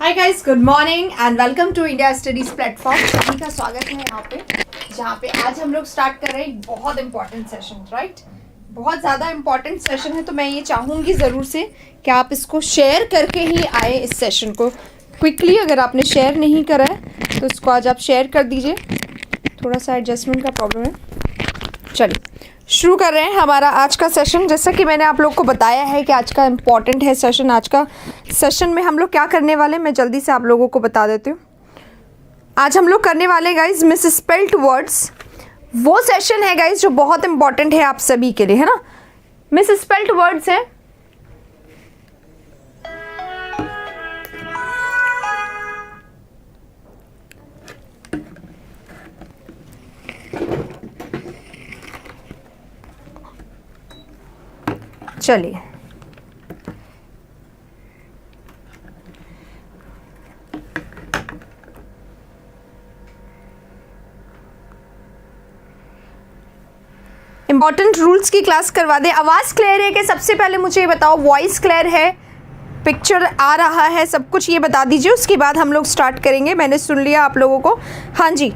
Hi guys, good morning and welcome to India studies platform. सभी का स्वागत है यहाँ पे, जहाँ पे आज हम लोग स्टार्ट कर रहे हैं एक बहुत इंपॉर्टेंट सेशन, राइट। बहुत ज़्यादा इंपॉर्टेंट सेशन है, तो मैं ये चाहूँगी ज़रूर से कि आप इसको शेयर करके ही आए इस सेशन को क्विकली। अगर आपने शेयर नहीं करा है तो इसको आज आप शेयर कर दीजिए। थोड़ा सा एडजस्टमेंट का प्रॉब्लम है। चलिए शुरू कर रहे हैं हमारा आज का सेशन। जैसा कि मैंने आप लोग को बताया है कि आज का इम्पॉर्टेंट है सेशन। आज का सेशन में हम लोग क्या करने वाले हैं, मैं जल्दी से आप लोगों को बता देती हूँ। आज हम लोग करने वाले गाइज मिस स्पेल्ड वर्ड्स। वो सेशन है गाइज जो बहुत इंपॉर्टेंट है आप सभी के लिए, है ना। मिस स्पेल्ड वर्ड्स है। चलिए इंपॉर्टेंट रूल्स की क्लास करवा दें। आवाज़ क्लियर है कि सबसे पहले मुझे ये बताओ, वॉइस क्लियर है, पिक्चर आ रहा है, सब कुछ ये बता दीजिए। उसके बाद हम लोग स्टार्ट करेंगे। मैंने सुन लिया आप लोगों को। हाँ जी,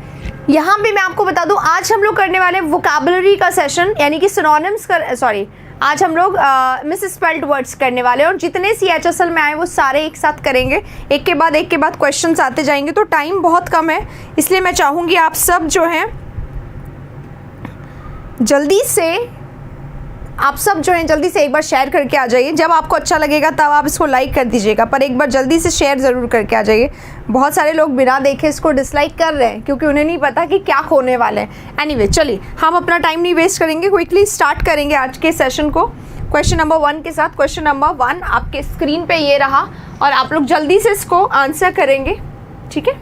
यहाँ पे मैं आपको बता दूँ, आज हम लोग करने वाले वोकैबुलरी का सेशन, यानी कि सिनोनिम्स का, आज हम लोग मिस स्पेल्ड वर्ड्स करने वाले हैं। और जितने CHSL में आए वो सारे एक साथ करेंगे, एक के बाद क्वेश्चंस आते जाएंगे। तो टाइम बहुत कम है, इसलिए मैं चाहूँगी आप सब जो हैं जल्दी से एक बार शेयर करके आ जाइए। जब आपको अच्छा लगेगा तब आप इसको लाइक कर दीजिएगा, पर एक बार जल्दी से शेयर ज़रूर करके आ जाइए। बहुत सारे लोग बिना देखे इसको डिसलाइक कर रहे हैं क्योंकि उन्हें नहीं पता कि क्या होने वाले हैं। एनीवे, चलिए हम अपना टाइम नहीं वेस्ट करेंगे, क्विकली स्टार्ट करेंगे आज के सेशन को क्वेश्चन नंबर 1 के साथ। क्वेश्चन नंबर 1 आपके स्क्रीन पे ये रहा और आप लोग जल्दी से इसको आंसर करेंगे, ठीक है।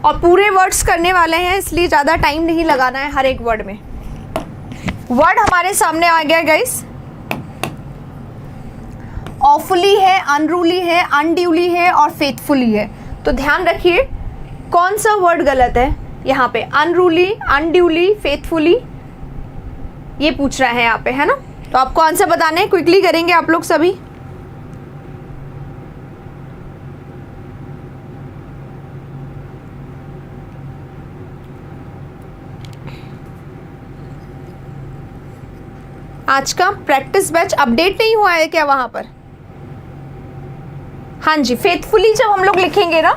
और पूरे वर्ड्स करने वाले हैं, इसलिए ज़्यादा टाइम नहीं लगाना है हर एक वर्ड में। वर्ड हमारे सामने आ गया गाइस। ऑफुली है, अनरूली है, अनड्यूली है और फेथफुली है। तो ध्यान रखिए कौन सा वर्ड गलत है यहाँ पे। अनरूली, अनड्यूली, फेथफुली, ये पूछ रहा है यहाँ पे, है ना। तो आपको आंसर बताने हैं, क्विकली करेंगे आप लोग सभी। आज का प्रैक्टिस बैच अपडेट नहीं हुआ है क्या वहां पर? हाँ जी, फेथफुली जब हम लोग लिखेंगे ना,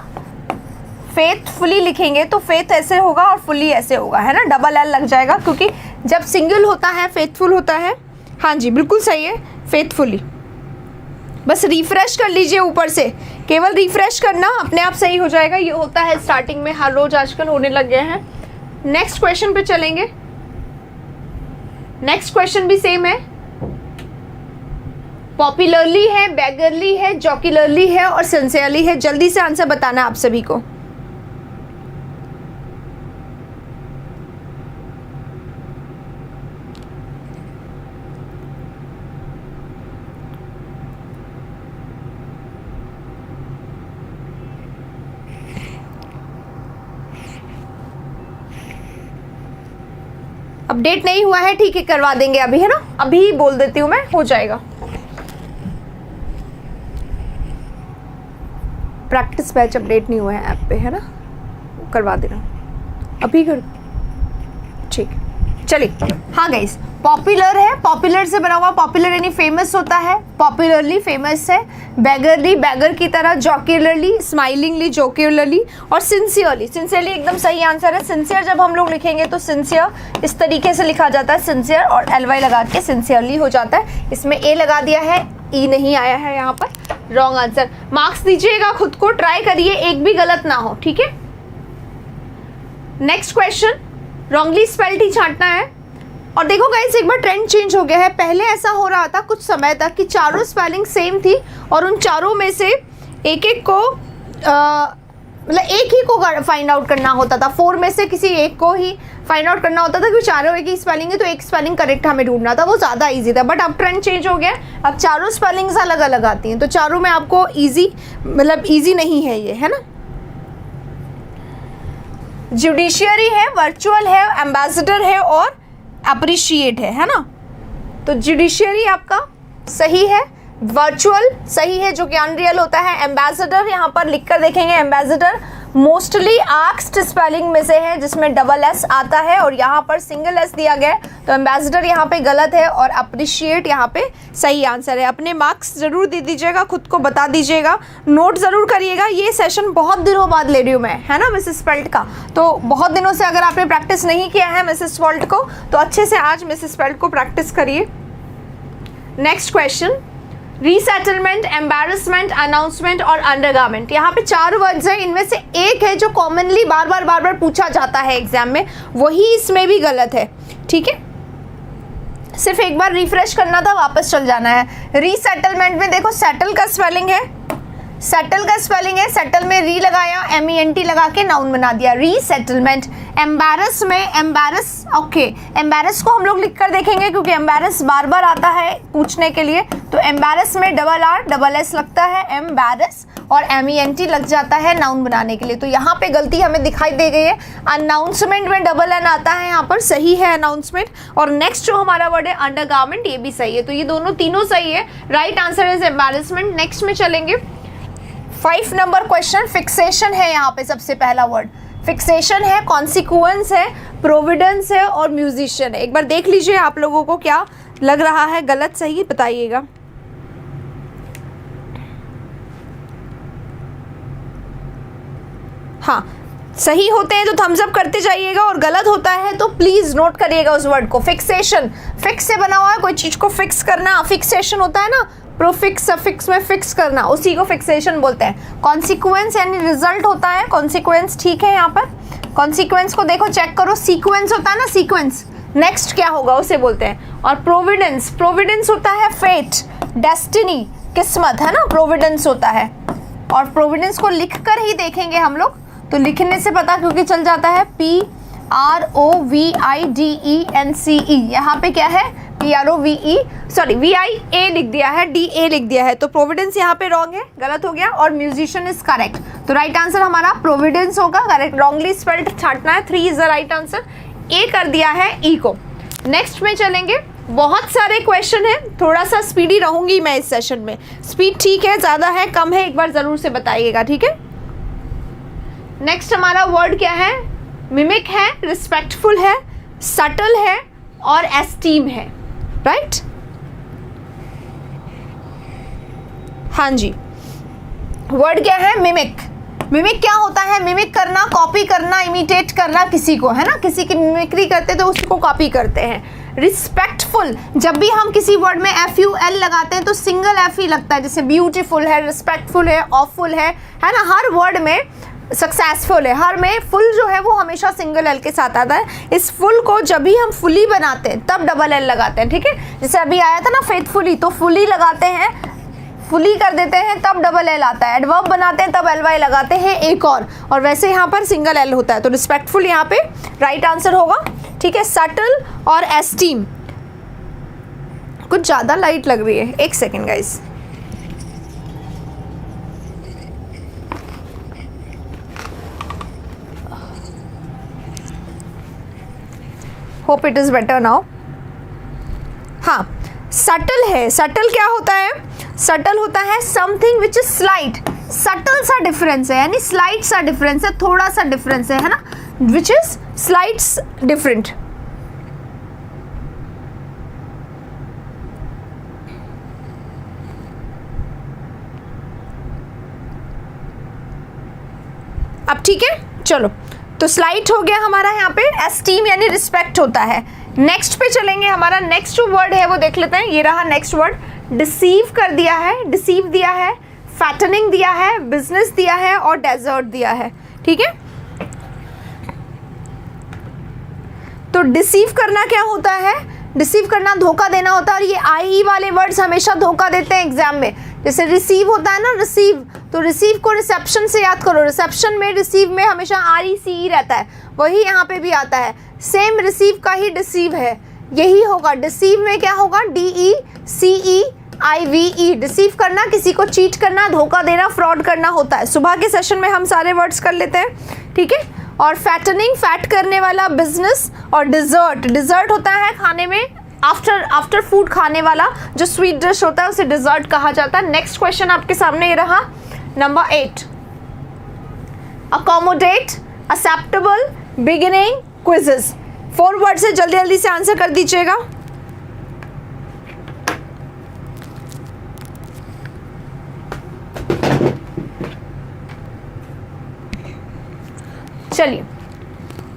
फेथफुली लिखेंगे तो फेथ ऐसे होगा और फुली ऐसे होगा, है ना। डबल एल लग जाएगा क्योंकि जब सिंगल होता है फेथफुल होता है। हाँ जी, बिल्कुल सही है, फेथफुली। बस रिफ्रेश कर लीजिए ऊपर से, केवल रिफ्रेश करना, अपने आप सही हो जाएगा। ये होता है स्टार्टिंग में, हर रोज आजकल होने लग गए हैं। नेक्स्ट क्वेश्चन पे चलेंगे। नेक्स्ट क्वेश्चन भी सेम है। पॉपुलरली है, बैगरली है, जॉक्युलरली है और सिंसियरली है। जल्दी से आंसर बताना है आप सभी को। अपडेट नहीं हुआ है, ठीक है, करवा देंगे अभी, है ना। अभी ही बोल देती हूँ मैं, हो जाएगा। प्रैक्टिस बैच अपडेट नहीं हुआ है ऐप पे, है ना, करवा देना अभी कर, ठीक। चलिए, हाँ गाइस, पॉपुलर है, पॉपुलर से बना हुआ, पॉपुलर यानी फेमस होता है, पॉपुलरली फेमस है, बैगरली बैगर की तरह, जॉक्युलरली स्माइलिंगली, जोक्युलरली और सिंसियरली। सिंसियरली एकदम सही आंसर है। सिंसियर जब हम लोग लिखेंगे तो सिंसियर इस तरीके से लिखा जाता है, सिंसियर, और LY लगा के सिंसियरली हो जाता है। इसमें A लगा दिया है, E नहीं आया है यहाँ पर, रॉन्ग आंसर। मार्क्स दीजिएगा खुद को, ट्राई करिए एक भी गलत ना हो, ठीक है। नेक्स्ट क्वेश्चन, रॉन्गली स्पेल्ड ही छांटना है। और देखो गाइस, एक बार ट्रेंड चेंज हो गया है। पहले ऐसा हो रहा था कुछ समय तक कि चारों स्पेलिंग सेम थी और उन चारों में से एक एक को मतलब एक ही को फाइंड आउट करना होता था। 4 में से किसी एक को ही फाइंड आउट करना होता था कि चारों एक ही स्पेलिंग है तो एक स्पेलिंग करेक्ट हमें ढूंढना था, वो ज़्यादा इजी था। बट अब ट्रेंड चेंज हो गया, अब चारों स्पेलिंग्स अलग अलग आती हैं, तो चारों में आपको इजी, मतलब इजी नहीं है ये, है ना। जुडिशियरी है, वर्चुअल है, एम्बेसडर है और अप्रिशिएट है ना। तो जुडिशियरी आपका सही है, वर्चुअल सही है, जो कि अनरियल होता है। एम्बेसडर यहाँ पर लिख कर देखेंगे, एम्बेसडर मोस्टली आस्क्ड स्पेलिंग में से है जिसमें डबल एस आता है और यहाँ पर सिंगल एस दिया गया है, तो एम्बेसडर यहाँ पे गलत है और अप्रिशिएट यहाँ पे सही आंसर है। अपने मार्क्स ज़रूर दे दीजिएगा, खुद को बता दीजिएगा, नोट ज़रूर करिएगा। ये सेशन बहुत दिनों बाद ले रही हूँ मैं, है ना मिसेस पेल्ट का, तो बहुत दिनों से अगर आपने प्रैक्टिस नहीं किया है मिसेस पेल्ट को तो अच्छे से आज मिसेस पेल्ट को प्रैक्टिस करिए। Next question, resettlement, embarrassment, announcement और अंडरगारमेंट। यहाँ पे 4 वर्ड्स हैं, इनमें से एक है जो कॉमनली बार बार पूछा जाता है एग्जाम में, वही इसमें भी गलत है। ठीक है, सिर्फ एक बार रिफ्रेश करना था, वापस चल जाना है। रीसेटलमेंट में देखो सेटल का स्पेलिंग है, सेटल का स्पेलिंग है, सेटल में री लगाया, MENT लगा के नाउन बना दिया, रीसेटलमेंट। एम्बैरस में एम्बैरस, ओके एम्बैरस को हम लोग लिख कर देखेंगे क्योंकि एम्बैरस बार बार आता है पूछने के लिए, तो एम्बैरस में डबल R डबल S लगता है, एम्बैरस, और MENT लग जाता है नाउन बनाने के लिए, तो यहाँ पे गलती हमें दिखाई दे गई है। अनाउंसमेंट में डबल N आता है, यहाँ पर सही है अनाउंसमेंट। और नेक्स्ट जो हमारा वर्ड है अंडरगारमेंट, ये भी सही है, तो ये दोनों तीनों सही है। Right answer is embarrassment. Next में चलेंगे 5 नंबर क्वेश्चन, फिक्सेशन है यहाँ पे सबसे पहला वर्ड, फिक्सेशन है, कॉन्सिक्वेंस है, प्रोविडेंस है और म्यूजिशियन है। एक बार देख लीजिए आप लोगों को क्या लग रहा है, गलत सही बताइएगा। हाँ सही होते हैं तो थम्स अप करते जाइएगा और गलत होता है तो प्लीज नोट करिएगा उस वर्ड को। फिक्सेशन, फिक्स से बना हुआ है, कोई चीज को फिक्स करना, फिक्सेशन होता है ना, प्रोफिक्स सफिक्स में फिक्स करना, उसी को फिक्सेशन बोलते हैं। कॉन्सिक्वेंस यानी रिजल्ट होता है, कॉन्सिक्वेंस ठीक है। यहाँ पर कॉन्सिक्वेंस को देखो, चेक करो, सीक्वेंस होता है ना, सीक्वेंस नेक्स्ट क्या होगा उसे बोलते हैं। और प्रोविडेंस, प्रोविडेंस होता है फेट, डेस्टिनी, किस्मत, है ना, प्रोविडेंस होता है। और प्रोविडेंस को लिख कर ही देखेंगे हम लोग, तो लिखने से पता क्योंकि चल जाता है, PROVIDENCE, यहाँ पे क्या है, PROVE, सॉरी VIA लिख दिया है, DA लिख दिया है, तो प्रोविडेंस यहाँ पे रॉन्ग है, गलत हो गया। और म्यूजिशियन इज करेक्ट, तो राइट आंसर हमारा प्रोविडेंस होगा, करेक्ट। रॉन्गली स्पेल्ड छांटना है, 3 इज द राइट आंसर, ए कर दिया है ई को। नेक्स्ट में चलेंगे, बहुत सारे क्वेश्चन है, थोड़ा सा स्पीडी रहूंगी मैं इस सेशन में। स्पीड ठीक है, ज़्यादा है, कम है, एक बार ज़रूर से बताइएगा, ठीक है। नेक्स्ट हमारा वर्ड क्या है, मिमिक है, रिस्पेक्टफुल है, सटल है और एस्टीम है, राइट। हाँ जी, वर्ड क्या है, मिमिक। मिमिक क्या होता है, मिमिक करना, कॉपी करना, इमिटेट करना किसी को, है ना, किसी की मिमिक्री करते तो उसको कॉपी करते हैं। रिस्पेक्टफुल, जब भी हम किसी वर्ड में FUL लगाते हैं तो सिंगल F ही लगता है, जैसे ब्यूटीफुल है, रिस्पेक्टफुल है, ऑफुल है ना, हर वर्ड में। सक्सेसफुल है, हर में फुल जो है वो हमेशा सिंगल L के साथ आता है। इस फुल को जब भी हम फुली बनाते हैं तब डबल L लगाते हैं, ठीक है। जैसे अभी आया था ना फेथफुली, तो फुली लगाते हैं, फुली कर देते हैं तब डबल L आता है। एडवर्ब बनाते हैं तब LY लगाते हैं एक और वैसे यहाँ पर सिंगल L होता है, तो रिस्पेक्टफुल यहाँ पे राइट आंसर होगा, ठीक है। सटल और एस्टीम, कुछ ज़्यादा लाइट लग रही है, एक second guys. Hope it is better now. हाँ, सटल है, सटल क्या होता है, सटल होता है something which is slight, subtle सा डिफरेंस है, यानी स्लाइट सा डिफरेंस है, थोड़ा सा डिफरेंस है ना, विच इज स्लाइट्स डिफरेंट। अब ठीक है, चलो, तो स्लाइट हो गया हमारा, यहाँ पे एस्टीम यानी रिस्पेक्ट होता है। नेक्स्ट पे चलेंगे, हमारा नेक्स्ट जो वर्ड है वो देख लेते हैं, ये रहा नेक्स्ट वर्ड। डिसीव कर दिया है, डिसीव दिया है, फैटनिंग दिया है, बिजनेस दिया है और डेजर्ट दिया है, ठीक है। तो डिसीव करना क्या होता है, डिसीव करना धोखा देना होता है, और ये आई वाले वर्ड्स हमेशा धोखा देते हैं एग्जाम में। जैसे रिसीव होता है ना, रिसीव, तो रिसीव को रिसेप्शन से याद करो, रिसेप्शन में रिसीव में हमेशा RECE रहता है, वही यहाँ पे भी आता है, सेम रिसीव का ही डिसीव है, यही होगा। डिसीव में क्या होगा, DECEIVE, डिसीव करना, किसी को चीट करना, धोखा देना, फ्रॉड करना होता है। सुबह के सेशन में हम सारे वर्ड्स कर लेते हैं, ठीक है। और फैटनिंग, फैट करने वाला, बिजनेस और डिजर्ट, डिजर्ट होता है खाने में आफ्टर फूड खाने वाला जो स्वीट डिश होता है उसे डिजर्ट कहा जाता है। नेक्स्ट क्वेश्चन आपके सामने ये रहा number 8, accommodate, acceptable, beginning, quizzes. 4 word से जल्दी जल्दी से आंसर कर दीजिएगा। चलिए,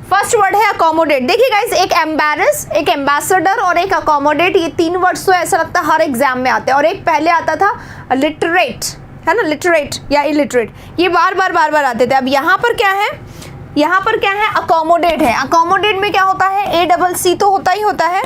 फर्स्ट वर्ड है अकोमोडेट। देखिए गाइस, एक एम्बैरस, एक एम्बेसडर और एक अकोमोडेट, ये 3 वर्ड्स तो ऐसा लगता है हर एग्जाम में आते हैं। और एक पहले आता था लिटरेट, है ना, लिटरेट या इलिटरेट, ये बार बार आते थे। अब यहाँ पर क्या है, यहाँ पर क्या है, अकोमोडेट है। अकोमोडेट में क्या होता है, ACC तो होता ही होता है,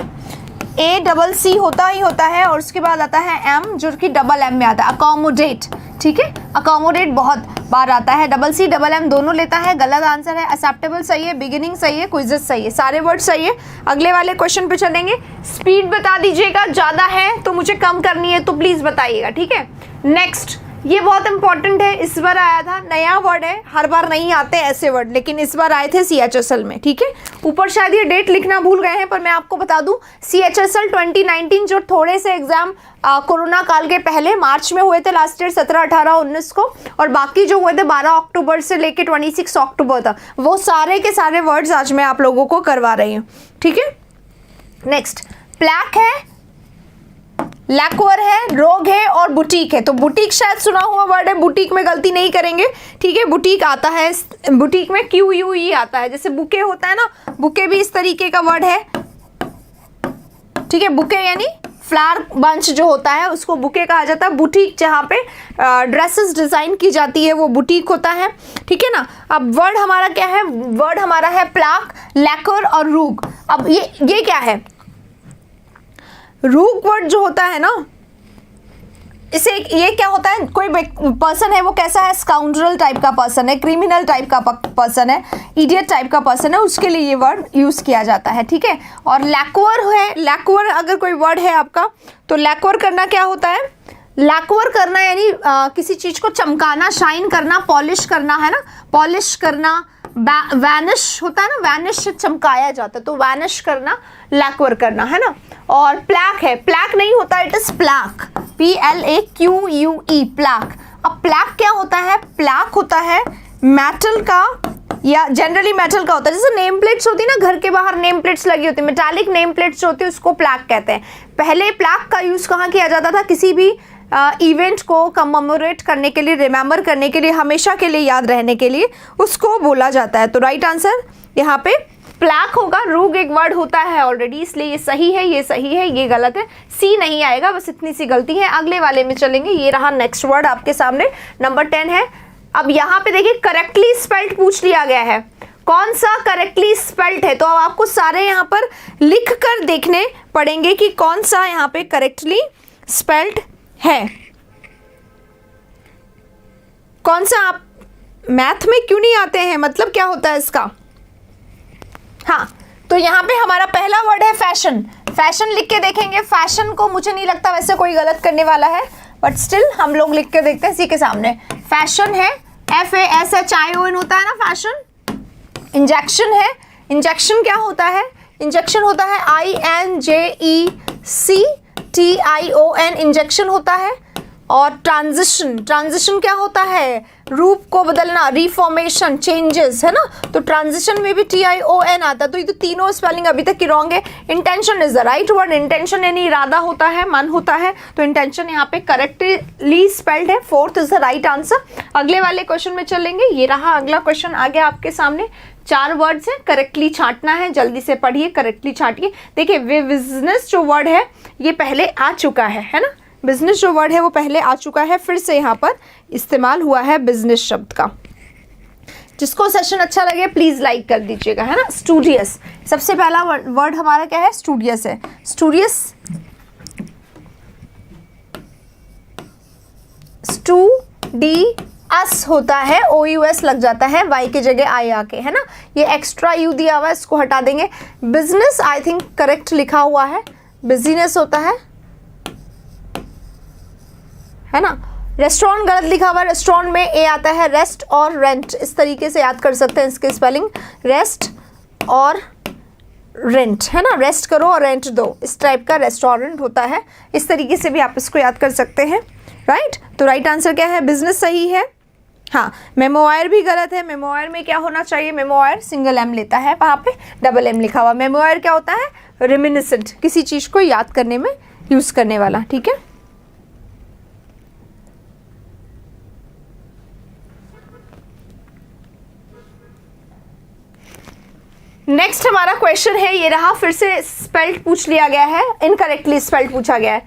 ACC होता ही होता है, और उसके बाद आता है M जो कि डबल M में आता है, अकोमोडेट। ठीक है, अकोमोडेट बहुत बार आता है, CCM दोनों लेता है। गलत आंसर है, एक्सेप्टेबल सही है, बिगिनिंग सही है, क्विजेस सही है, सारे वर्ड सही है। अगले वाले क्वेश्चन पे चलेंगे। स्पीड बता दीजिएगा, ज़्यादा है तो मुझे कम करनी है तो प्लीज़ बताइएगा, ठीक है। नेक्स्ट, ये बहुत इंपॉर्टेंट है, इस बार आया था, नया वर्ड है, हर बार नहीं आते ऐसे वर्ड, लेकिन इस बार आए थे CHSL में, ठीक है। ऊपर शायद ये डेट लिखना भूल गए हैं, पर मैं आपको बता दूं, CHSL 2019 जो थोड़े से एग्जाम कोरोना काल के पहले मार्च में हुए थे लास्ट ईयर 17, 18, 19 को, और बाकी जो हुए थे 12 अक्टूबर से लेके 26 अक्टूबर तक, वो सारे के सारे वर्ड्स आज मैं आप लोगों को करवा रही हूँ, ठीक है। नेक्स्ट, प्लैक है, लैक्वर है, रोग है और बुटीक है। तो बुटीक शायद सुना हुआ वर्ड है, बुटीक में गलती नहीं करेंगे, ठीक है। बुटीक आता है, बुटीक में QUE आता है, जैसे बुके होता है ना, बुके भी इस तरीके का वर्ड है, ठीक है। बुके यानी फ्लावर बंच जो होता है उसको बुके कहा जाता है। बुटीक जहाँ पे ड्रेसेस डिज़ाइन की जाती है वो बुटीक होता है, ठीक है ना। अब वर्ड हमारा क्या है, वर्ड हमारा है प्लाक, लैक्वर और रूग। अब ये क्या है, रूग वर्ड जो होता है ना, इसे ये क्या होता है, कोई पर्सन है वो कैसा है, स्काउंड्रल टाइप का पर्सन है, क्रिमिनल टाइप का पर्सन है, इडियट टाइप का पर्सन है, उसके लिए ये वर्ड यूज़ किया जाता है, ठीक है। और लैक्वर है, लैक्वर अगर कोई वर्ड है आपका, तो लैक्वर करना क्या होता है, लैक्वर करना यानी किसी चीज़ को चमकाना, शाइन करना, पॉलिश करना, है ना, पॉलिश करना। वैनिश होता है ना, वैनिश से चमकाया जाता है, तो वैनिश करना, लैक्वर करना, है ना। और प्लैक है, प्लैक नहीं होता, it is plaque, PLAQUE, plaque. अब प्लाक क्या होता है, प्लाक होता है मेटल का, या जनरली मेटल का होता है, जैसे नेम प्लेट्स होती है ना, घर के बाहर नेम प्लेट्स लगी होती है, मेटालिक नेम प्लेट्स जो होती है उसको प्लाक कहते हैं। पहले प्लाक का यूज़ कहाँ किया जाता था, किसी भी इवेंट को कमेमोरेट करने के लिए, रिमेंबर करने के लिए, हमेशा के लिए याद रहने के लिए उसको बोला जाता है। तो राइट आंसर यहाँ पे प्लाक होगा। रूग एक वर्ड होता है ऑलरेडी, इसलिए ये सही है, ये सही है, ये गलत है, C नहीं आएगा, बस इतनी सी गलती है। अगले वाले में चलेंगे, ये रहा नेक्स्ट वर्ड आपके सामने, नंबर 10 है। अब यहाँ पे देखिए करेक्टली स्पेल्ड पूछ लिया गया है, कौन सा करेक्टली स्पेल्ड है, तो अब आपको सारे यहाँ पर लिख कर देखने पड़ेंगे कि कौन सा यहाँ पे करेक्टली स्पेल्ड है। कौन सा, आप मैथ में क्यों नहीं आते हैं, मतलब क्या होता है इसका। हाँ, तो यहाँ पे हमारा पहला वर्ड है फैशन। फैशन लिख के देखेंगे, फैशन को मुझे नहीं लगता वैसे कोई गलत करने वाला है, बट स्टिल हम लोग लिख के देखते हैं इसी के सामने। फैशन है, FASHION होता है ना, फैशन। इंजेक्शन है, इंजेक्शन क्या होता है, इंजेक्शन होता है INJECTION, इंजेक्शन होता है। और ट्रांजिशन, ट्रांजिशन क्या होता है, रूप को बदलना, रिफॉर्मेशन, चेंजेस, है ना, तो ट्रांजिशन में भी TION आता है। तो ये तो तीनों स्पेलिंग अभी तक की रॉन्ग है। Intention is the right word, intention यानी इरादा होता है, मन होता है, तो इंटेंशन यहाँ पे करेक्टली स्पेल्ड है, 4th is the right answer. अगले वाले क्वेश्चन में चलेंगे, ये रहा अगला क्वेश्चन आ गया आपके सामने। 4 वर्ड्स हैं, करेक्टली छांटना है, जल्दी से पढ़िए, करेक्टली छांटिए। देखिए बिजनेस जो वर्ड है ये पहले आ चुका है ना, बिजनेस जो वर्ड है वो पहले आ चुका है, फिर से यहाँ पर इस्तेमाल हुआ है बिजनेस शब्द का। जिसको सेशन अच्छा लगे प्लीज़ लाइक कर दीजिएगा, है ना। स्टूडियस, सबसे पहला वर्ड हमारा क्या है, स्टूडियस है। स्टूडियस, स्टूडियस होता है, OUS लग जाता है, Y की जगह I आके, है ना। ये एक्स्ट्रा U दिया हुआ है, इसको हटा देंगे। बिजनेस आई थिंक करेक्ट लिखा हुआ है, बिजनेस होता है ना। रेस्टोरेंट गलत लिखा हुआ है, रेस्टोरेंट में A आता है, रेस्ट और रेंट, इस तरीके से याद कर सकते हैं इसके स्पेलिंग, रेस्ट और रेंट, है ना, रेस्ट करो और रेंट दो, इस टाइप का रेस्टोरेंट होता है। इस तरीके से भी आप इसको याद कर सकते हैं, राइट। तो राइट आंसर क्या है, बिजनेस सही है। हाँ, मेमोयर भी गलत है। मेमोयर में क्या होना चाहिए, मेमोयर सिंगल एम लेता है, वहाँ पे डबल एम लिखा हुआ। मेमोयर क्या होता है, रेमिनिसेंट, किसी चीज़ को याद करने में यूज़ करने वाला, ठीक है। नेक्स्ट हमारा क्वेश्चन है, ये रहा, फिर से स्पेल्ड पूछ लिया गया है, इनकरेक्टली स्पेल्ड पूछा गया है।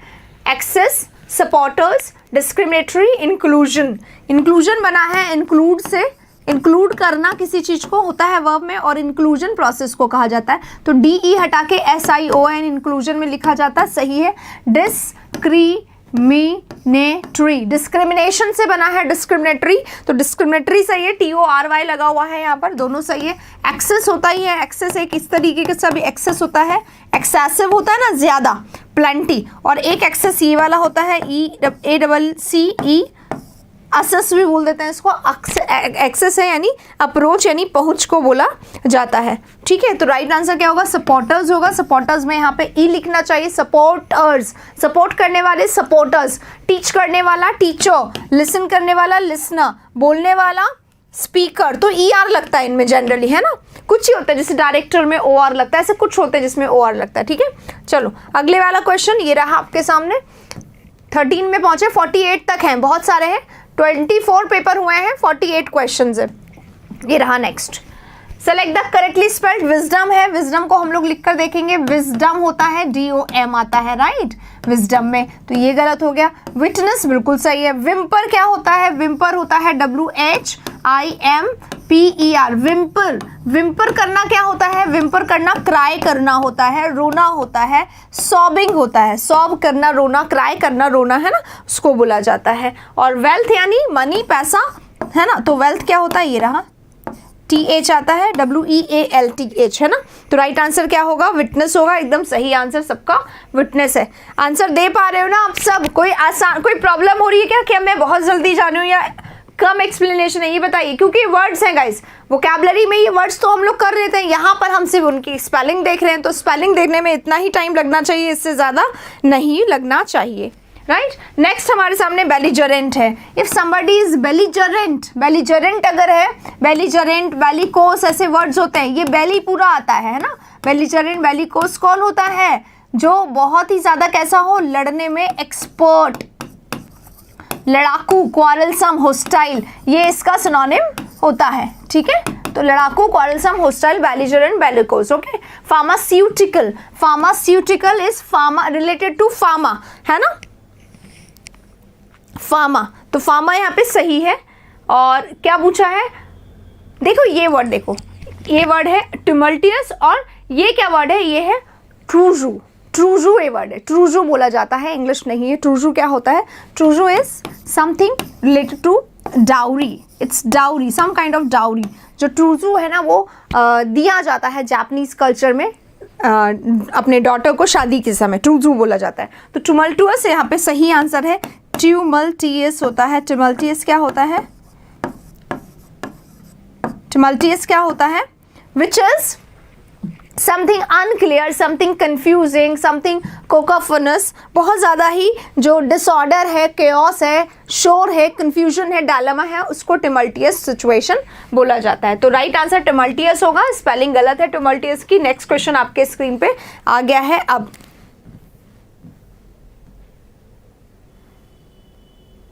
Access, supporters, discriminatory, inclusion. Inclusion बना है इंक्लूड से, इंक्लूड करना किसी चीज को होता है वर्ब में, और इंक्लूजन प्रोसेस को कहा जाता है। तो DE हटा के SION इंक्लूजन में लिखा जाता है, सही है। डिस्क्रिमिनेटरी, डिस्क्रिमिनेशन से बना है डिस्क्रिमिनेटरी, तो डिस्क्रिमिनेटरी सही है। TORY लगा हुआ है यहाँ पर, दोनों सही है। एक्सेस होता ही है, एक्सेस एक इस तरीके का भी एक्सेस होता है, एक्सेसिव होता है ना, ज्यादा, प्लेंटी, और एक एक्सेस ये वाला होता है, EACCE, असेस भी बोल देते हैं इसको। एक्सेस है यानी अप्रोच, यानी पहुंच को बोला जाता है, ठीक है। तो राइट आंसर क्या होगा, सपोर्टर्स होगा। सपोर्टर्स में यहाँ पे ई लिखना चाहिए, सपोर्टर्स, सपोर्ट करने वाले सपोर्टर्स, टीच करने वाला टीचर, लिसन करने वाला लिसनर, बोलने वाला स्पीकर। तो ER लगता है इनमें जनरली, है ना, कुछ ही होता है जैसे डायरेक्टर में OR लगता है, ऐसे कुछ होते हैं जिसमें OR लगता है, ठीक है। चलो अगले वाला क्वेश्चन ये रहा आपके सामने। 13 में पहुंचे, 48 तक हैं, बहुत सारे हैं, 24 पेपर हुए हैं, 48 क्वेश्चंस है। ये रहा next, select the correctly spelled wisdom है। विजडम को हम लोग लिखकर देखेंगे, विजडम होता है DOM आता है, राइट, विजडम में, तो ये गलत हो गया। विटनेस बिल्कुल सही है। विम्पर क्या होता है, विम्पर होता है WHIMPER, विम्पर। विम्पर करना क्या होता है, विम्पर करना क्राई करना होता है, रोना होता है, सॉबिंग होता है, सॉब करना, रोना, क्राई करना, रोना, है ना, उसको बोला जाता है। और वेल्थ यानी मनी, पैसा, है ना, तो वेल्थ क्या होता है, ये रहा, TH आता है, WEALTH, है ना। तो राइट आंसर क्या होगा, विटनेस होगा, एकदम सही आंसर सबका विटनेस है। आंसर दे पा रहे हो ना आप सब, कोई आसान, कोई प्रॉब्लम हो रही है क्या मैं बहुत जल्दी जा रही हूँ या कम एक्सप्लेनेशन है, ये बताइए, क्योंकि वर्ड्स हैं गाइस, वोकैबुलरी में ये वर्ड्स तो हम लोग कर रहे थे, यहाँ पर हम सिर्फ उनकी स्पेलिंग देख रहे हैं, तो स्पेलिंग देखने में इतना ही टाइम लगना चाहिए, इससे ज़्यादा नहीं लगना चाहिए, राइट। नेक्स्ट हमारे सामने बेलिजरेंट है। If somebody is belligerent, belligerent अगर है, बेलिजरेंट, बेलिकोस, ऐसे वर्ड्स होते हैं, ये बेली पूरा आता है ना, बेलिजरेंट, बेलिकोस। कौन होता है, जो बहुत ही ज्यादा कैसा हो, लड़ने में एक्सपर्ट, लड़ाकू, क्वारलसम, होस्टाइल, ये इसका सिनोनिम होता है, ठीक है। तो लड़ाकू, quarrelsome, hostile, belligerent, bellicose, okay. Pharmaceutical, pharmaceutical is pharma, related to pharma, है ना, फार्मा, तो फार्मा यहाँ पे सही है। और क्या पूछा है, देखो ये वर्ड, देखो ये वर्ड है टुमल्टियस, और ये क्या वर्ड है, ये है ट्रूजू। ट्रूजू ये वर्ड है, ट्रूजू बोला जाता है, इंग्लिश नहीं है। ट्रूजू क्या होता है, trousseau is something related to dowry, it's dowry, some kind of dowry. जो ट्रूजू है ना, वो दिया जाता है जापानीज कल्चर में अपने डॉटर को शादी के समय, ट्रूजू बोला जाता है। तो टुमल्टुअस यहाँ पे सही आंसर है, ट्यूमल्टियस होता है। ट्यूमल्टियस क्या होता है, ट्यूमल्टियस क्या होता है, which is something unclear, something confusing, something cacophonous, बहुत ज़्यादा ही जो डिसऑर्डर है, केओस है, शोर है, कंफ्यूजन है, डायलेमा है, उसको टिमल्टियस सिचुएशन बोला जाता है। तो राइट आंसर टिमल्टियस होगा, स्पेलिंग गलत है टिमल्टियस की। नेक्स्ट क्वेश्चन आपके स्क्रीन पे आ गया है। अब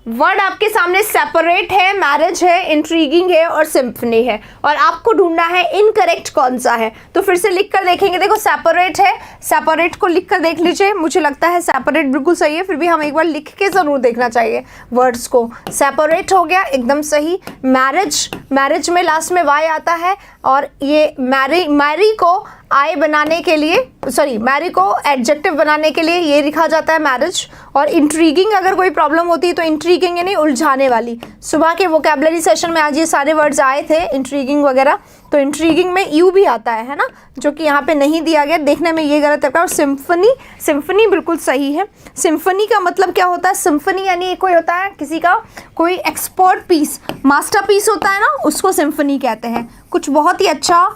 वर्ड आपके सामने सेपरेट है, मैरिज है, इंट्रीगिंग है और सिम्फनी है, और आपको ढूंढना है इनकरेक्ट कौन सा है। तो फिर से लिख कर देखेंगे, देखो सेपरेट है, सेपरेट को लिख कर देख लीजिए, मुझे लगता है सेपरेट बिल्कुल सही है, फिर भी हम एक बार लिख के ज़रूर देखना चाहिए वर्ड्स को। सेपरेट हो गया, एकदम सही। मैरिज, मैरिज में लास्ट में वाई आता है, और ये मैरी को आई बनाने के लिए, सॉरी मैरी को एडजेक्टिव बनाने के लिए ये लिखा जाता है मैरिज। और इंट्रीगिंग अगर कोई प्रॉब्लम होती है तो इंट्रीगिंग यानी उलझाने वाली। सुबह के वोकैबुलरी सेशन में आज ये सारे वर्ड्स आए थे, इंट्रीगिंग वगैरह, तो इंट्रीगिंग में यू भी आता है ना, जो कि यहाँ पे नहीं दिया गया, देखने में ये गलत लगता है। और सिम्फनी, सिम्फनी बिल्कुल सही है। सिम्फनी का मतलब क्या होता है, सिम्फनी यानी कोई होता है किसी का कोई एक्सपर्ट पीस, मास्टर पीस होता है ना, उसको सिम्फनी कहते हैं। कुछ बहुत ही अच्छा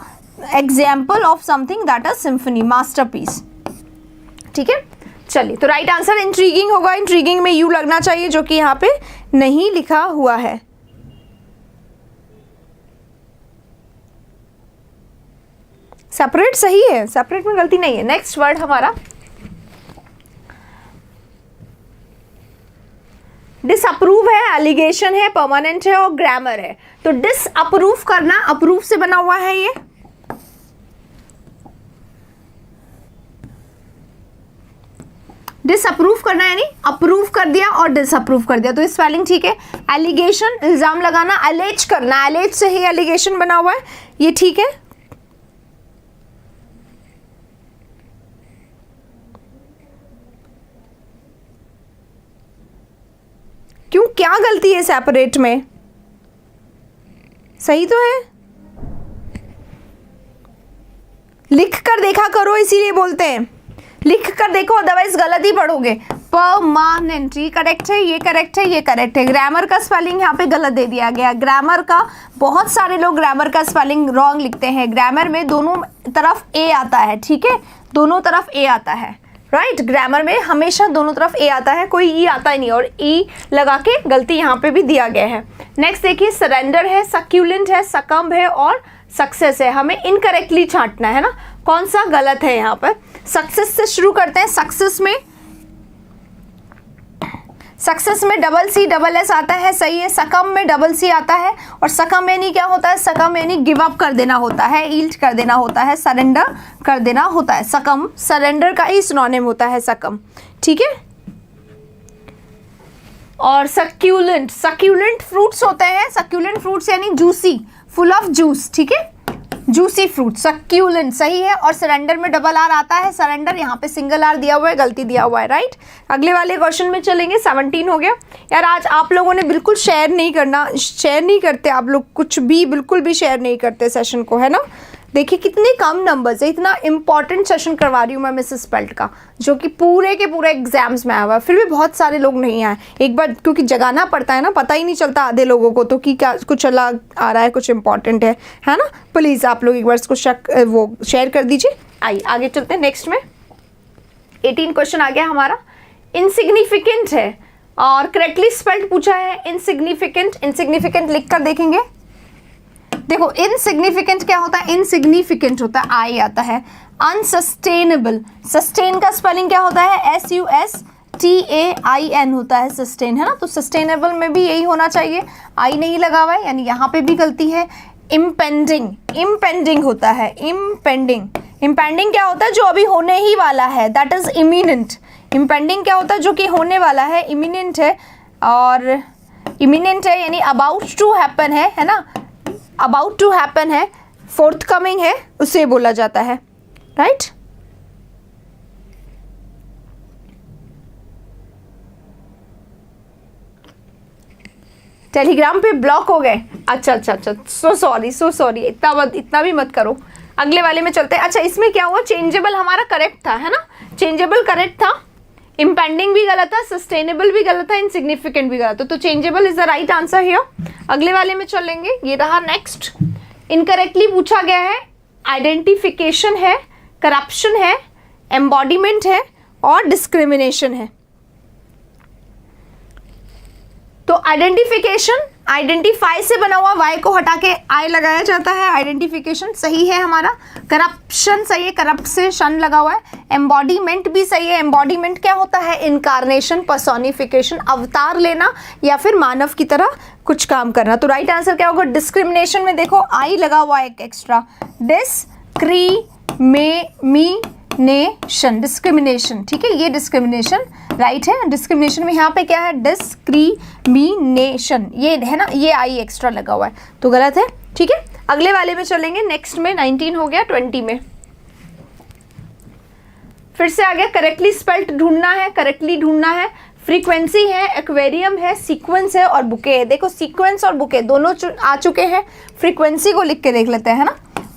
example of something that is symphony, masterpiece. ठीक है, चलिए तो राइट आंसर इंट्रीगिंग होगा। इंट्रीगिंग में यू लगना चाहिए जो कि यहाँ पे नहीं लिखा हुआ है। सेपरेट सही है, सेपरेट में गलती नहीं है। नेक्स्ट वर्ड हमारा डिसअप्रूव है, एलिगेशन है, परमानेंट है और ग्रामर है। तो डिसअप्रूव करना, अप्रूव से बना हुआ है ये। डिसअप्रूव करना यानी अप्रूव कर दिया और डिसअप्रूव कर दिया, तो स्पेलिंग ठीक है। एलिगेशन इल्जाम लगाना, एलेज करना, एलेज से ही एलिगेशन बना हुआ है, ये ठीक है। क्यों, क्या गलती है सेपरेट में? सही तो है, लिख कर देखा करो, इसीलिए बोलते हैं लिख कर देखो, अदरवाइज गलत ही पढ़ोगे। परमानेंट ये करेक्ट है, ये करेक्ट है, ये करेक्ट है। ग्रामर का स्पेलिंग यहाँ पे गलत दे दिया गया। ग्रामर का बहुत सारे लोग ग्रामर का स्पेलिंग रॉन्ग लिखते हैं। ग्रामर में दोनों तरफ ए आता है, ठीक है, दोनों तरफ ए आता है, राइट। ग्रामर में हमेशा दोनों तरफ ए आता है, कोई ई आता ही नहीं, और ई लगा के गलती यहाँ पे भी दिया गया है। नेक्स्ट देखिए, सरेंडर है, सक्यूलेंट है, सकम्ब है और सक्सेस है। हमें इनकरेक्टली छांटना है ना, कौन सा गलत है यहाँ पर। सक्सेस से शुरू करते हैं। सक्सेस में डबल सी डबल एस आता है, सही है। सकम में डबल सी आता है, और सकम यानी क्या होता है? सकम यानी गिव अप कर देना होता है, ईल्ड कर देना होता है, सरेंडर कर देना होता है। सकम सरेंडर का ही सिनोनिम होता है सकम, ठीक है। और सक्यूलेंट, सक्यूलेंट फ्रूट्स होते हैं। सक्यूलेंट फ्रूट्स यानी जूसी, फुल ऑफ जूस, ठीक है, जूसी फ्रूट, सक्यूलेंट सही है। और सरेंडर में डबल आर आता है, सरेंडर यहाँ पे सिंगल आर दिया हुआ है, गलती दिया हुआ है, राइट। अगले वाले क्वेश्चन में चलेंगे। 17 हो गया। यार आज आप लोगों ने बिल्कुल शेयर नहीं करना, शेयर नहीं करते आप लोग, कुछ भी बिल्कुल भी शेयर नहीं करते सेशन को, है ना। देखिए कितने कम नंबर्स है, इतना इंपॉर्टेंट सेशन करवा रही हूँ मैं मिसेस पेल्ट का, जो कि पूरे के पूरे एग्जाम्स में आया हुआ है, फिर भी बहुत सारे लोग नहीं आए। एक बार क्योंकि जगाना पड़ता है ना, पता ही नहीं चलता आधे लोगों को तो कि क्या कुछ अलग आ रहा है, कुछ इंपॉर्टेंट है ना। प्लीज़ आप लोग एक बार इसको वो शेयर कर दीजिए। आइए आगे चलते हैं नेक्स्ट में। 18 क्वेश्चन आ गया हमारा। इनसिग्निफिकेंट है और करेक्टली स्पेल्ड पूछा है। इनसिग्निफिकेंट, इनसिग्निफिकेंट लिख कर देखेंगे। देखो इनसिग्निफिकेंट क्या होता है? इनसिग्निफिकेंट होता है, आई आता है। अनसस्टेनेबल, सस्टेन का स्पेलिंग क्या होता है? SUSTAIN होता है सस्टेन, है ना। तो सस्टेनेबल में भी यही होना चाहिए, आई नहीं लगा हुआ है, यानी यहाँ पे भी गलती है। इम्पेंडिंग, इम्पेंडिंग होता है, इम्पेंडिंग। इम्पेंडिंग क्या होता है? जो अभी होने ही वाला है, दैट इज इमिनेंट। इम्पेंडिंग क्या होता है? जो कि होने वाला है, इमिनेंट है। और इमिनेंट है यानी अबाउट टू हैपन है ना, अबाउट टू हैपन है, फोर्थ कमिंग है, उसे बोला जाता है, राइट। टेलीग्राम पे ब्लॉक हो गए, अच्छा, सो सॉरी, इतना भी मत करो। अगले वाले में चलते हैं। अच्छा इसमें क्या हुआ? चेंजेबल हमारा करेक्ट था, है ना, चेंजेबल करेक्ट था, इम्पेंडिंग भी गलत था, सस्टेनेबल भी गलत था, इनसिग्निफिकेंट भी गलत था, तो changeable is the right answer here. अगले वाले में चलेंगे। ये रहा नेक्स्ट। इनकरेक्टली पूछा गया है। आइडेंटिफिकेशन है, करप्शन है, एम्बॉडीमेंट है और डिस्क्रिमिनेशन है। तो आइडेंटिफिकेशन, आइडेंटिफाई से बना हुआ वाई को हटा के आई लगाया जाता है, आइडेंटिफिकेशन सही है हमारा। करप्शन सही है, करप्ट से शन लगा हुआ है। एम्बॉडीमेंट भी सही है। एम्बॉडीमेंट क्या होता है? इनकारनेशन, पर्सोनिफिकेशन, अवतार लेना या फिर मानव की तरह कुछ काम करना। तो राइट आंसर क्या होगा? डिस्क्रिमिनेशन में देखो आई लगा हुआ है एक एक्स्ट्रा, डिस्क्रिमिनेशन, डिस्क्रिमिनेशन, ठीक है, ये डिस्क्रिमिनेशन राइट है। डिस्क्रिमिनेशन में यहाँ पे क्या है? डिस्क्रिमिनेशन, ये है ना, ये आई एक्स्ट्रा लगा हुआ है, तो गलत है, ठीक है। अगले वाले में चलेंगे नेक्स्ट में। 19 हो गया। 20 में फिर से आ गया। करेक्टली स्पेल्ड ढूंढना है, करेक्टली ढूंढना है। फ्रीक्वेंसी है, एक्वेरियम है, सीक्वेंस है और बुके है। देखो सीक्वेंस और बुके दोनों आ चुके हैं। फ्रीक्वेंसी को लिख के देख लेते हैं, है ना।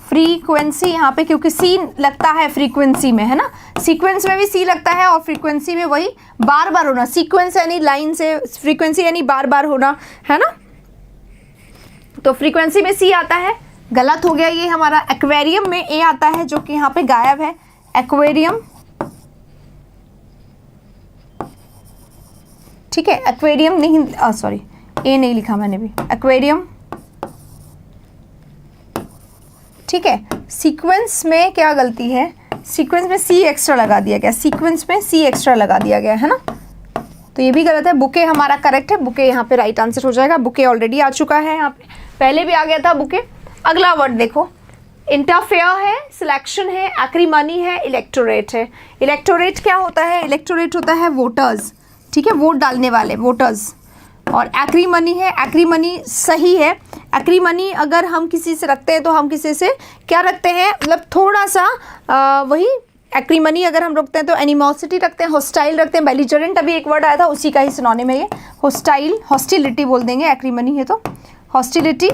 फ्रीक्वेंसी यहाँ पे क्योंकि सी लगता है फ्रीक्वेंसी में, है ना, सीक्वेंस में भी सी लगता है और फ्रीक्वेंसी में वही बार बार होना। सीक्वेंस यानी लाइन से, फ्रीक्वेंसी यानी बार बार होना, है ना। तो फ्रीक्वेंसी में सी आता है, गलत हो गया ये हमारा। एक्वेरियम में ए आता है जो कि यहाँ पे गायब है, एक्वेरियम, ठीक है। एक्वेरियम नहीं, सॉरी ए नहीं लिखा मैंने भी, एक्वेरियम, ठीक है। सीक्वेंस में क्या गलती है, सीक्वेंस में सी एक्स्ट्रा लगा दिया गया, सीक्वेंस में सी एक्स्ट्रा लगा दिया गया है ना, तो ये भी गलत है। बुके हमारा करेक्ट है, बुके यहाँ पे राइट आंसर हो जाएगा। बुके ऑलरेडी आ चुका है यहाँ पे, पहले भी आ गया था बुके। अगला वर्ड देखो, इंटरफेयर है, सिलेक्शन है, एक्रीमनी है, इलेक्टोरेट है। इलेक्टोरेट क्या होता है, इलेक्टोरेट होता है वोटर्स, ठीक है, वोट डालने वाले वोटर्स। और एक्रीमनी है, एक्रीमनी सही है। एक्रीमनी अगर हम किसी से रखते हैं तो हम किसी से क्या रखते हैं, मतलब थोड़ा सा वही एक्रीमनी अगर हम रखते हैं तो एनिमोसिटी रखते हैं, हॉस्टाइल रखते हैं, बेलिजरेंट अभी एक वर्ड आया था उसी का ही सिनोनिम है ये, हॉस्टाइल, हॉस्टिलिटी बोल देंगे, एक्रीमनी है तो हॉस्टिलिटी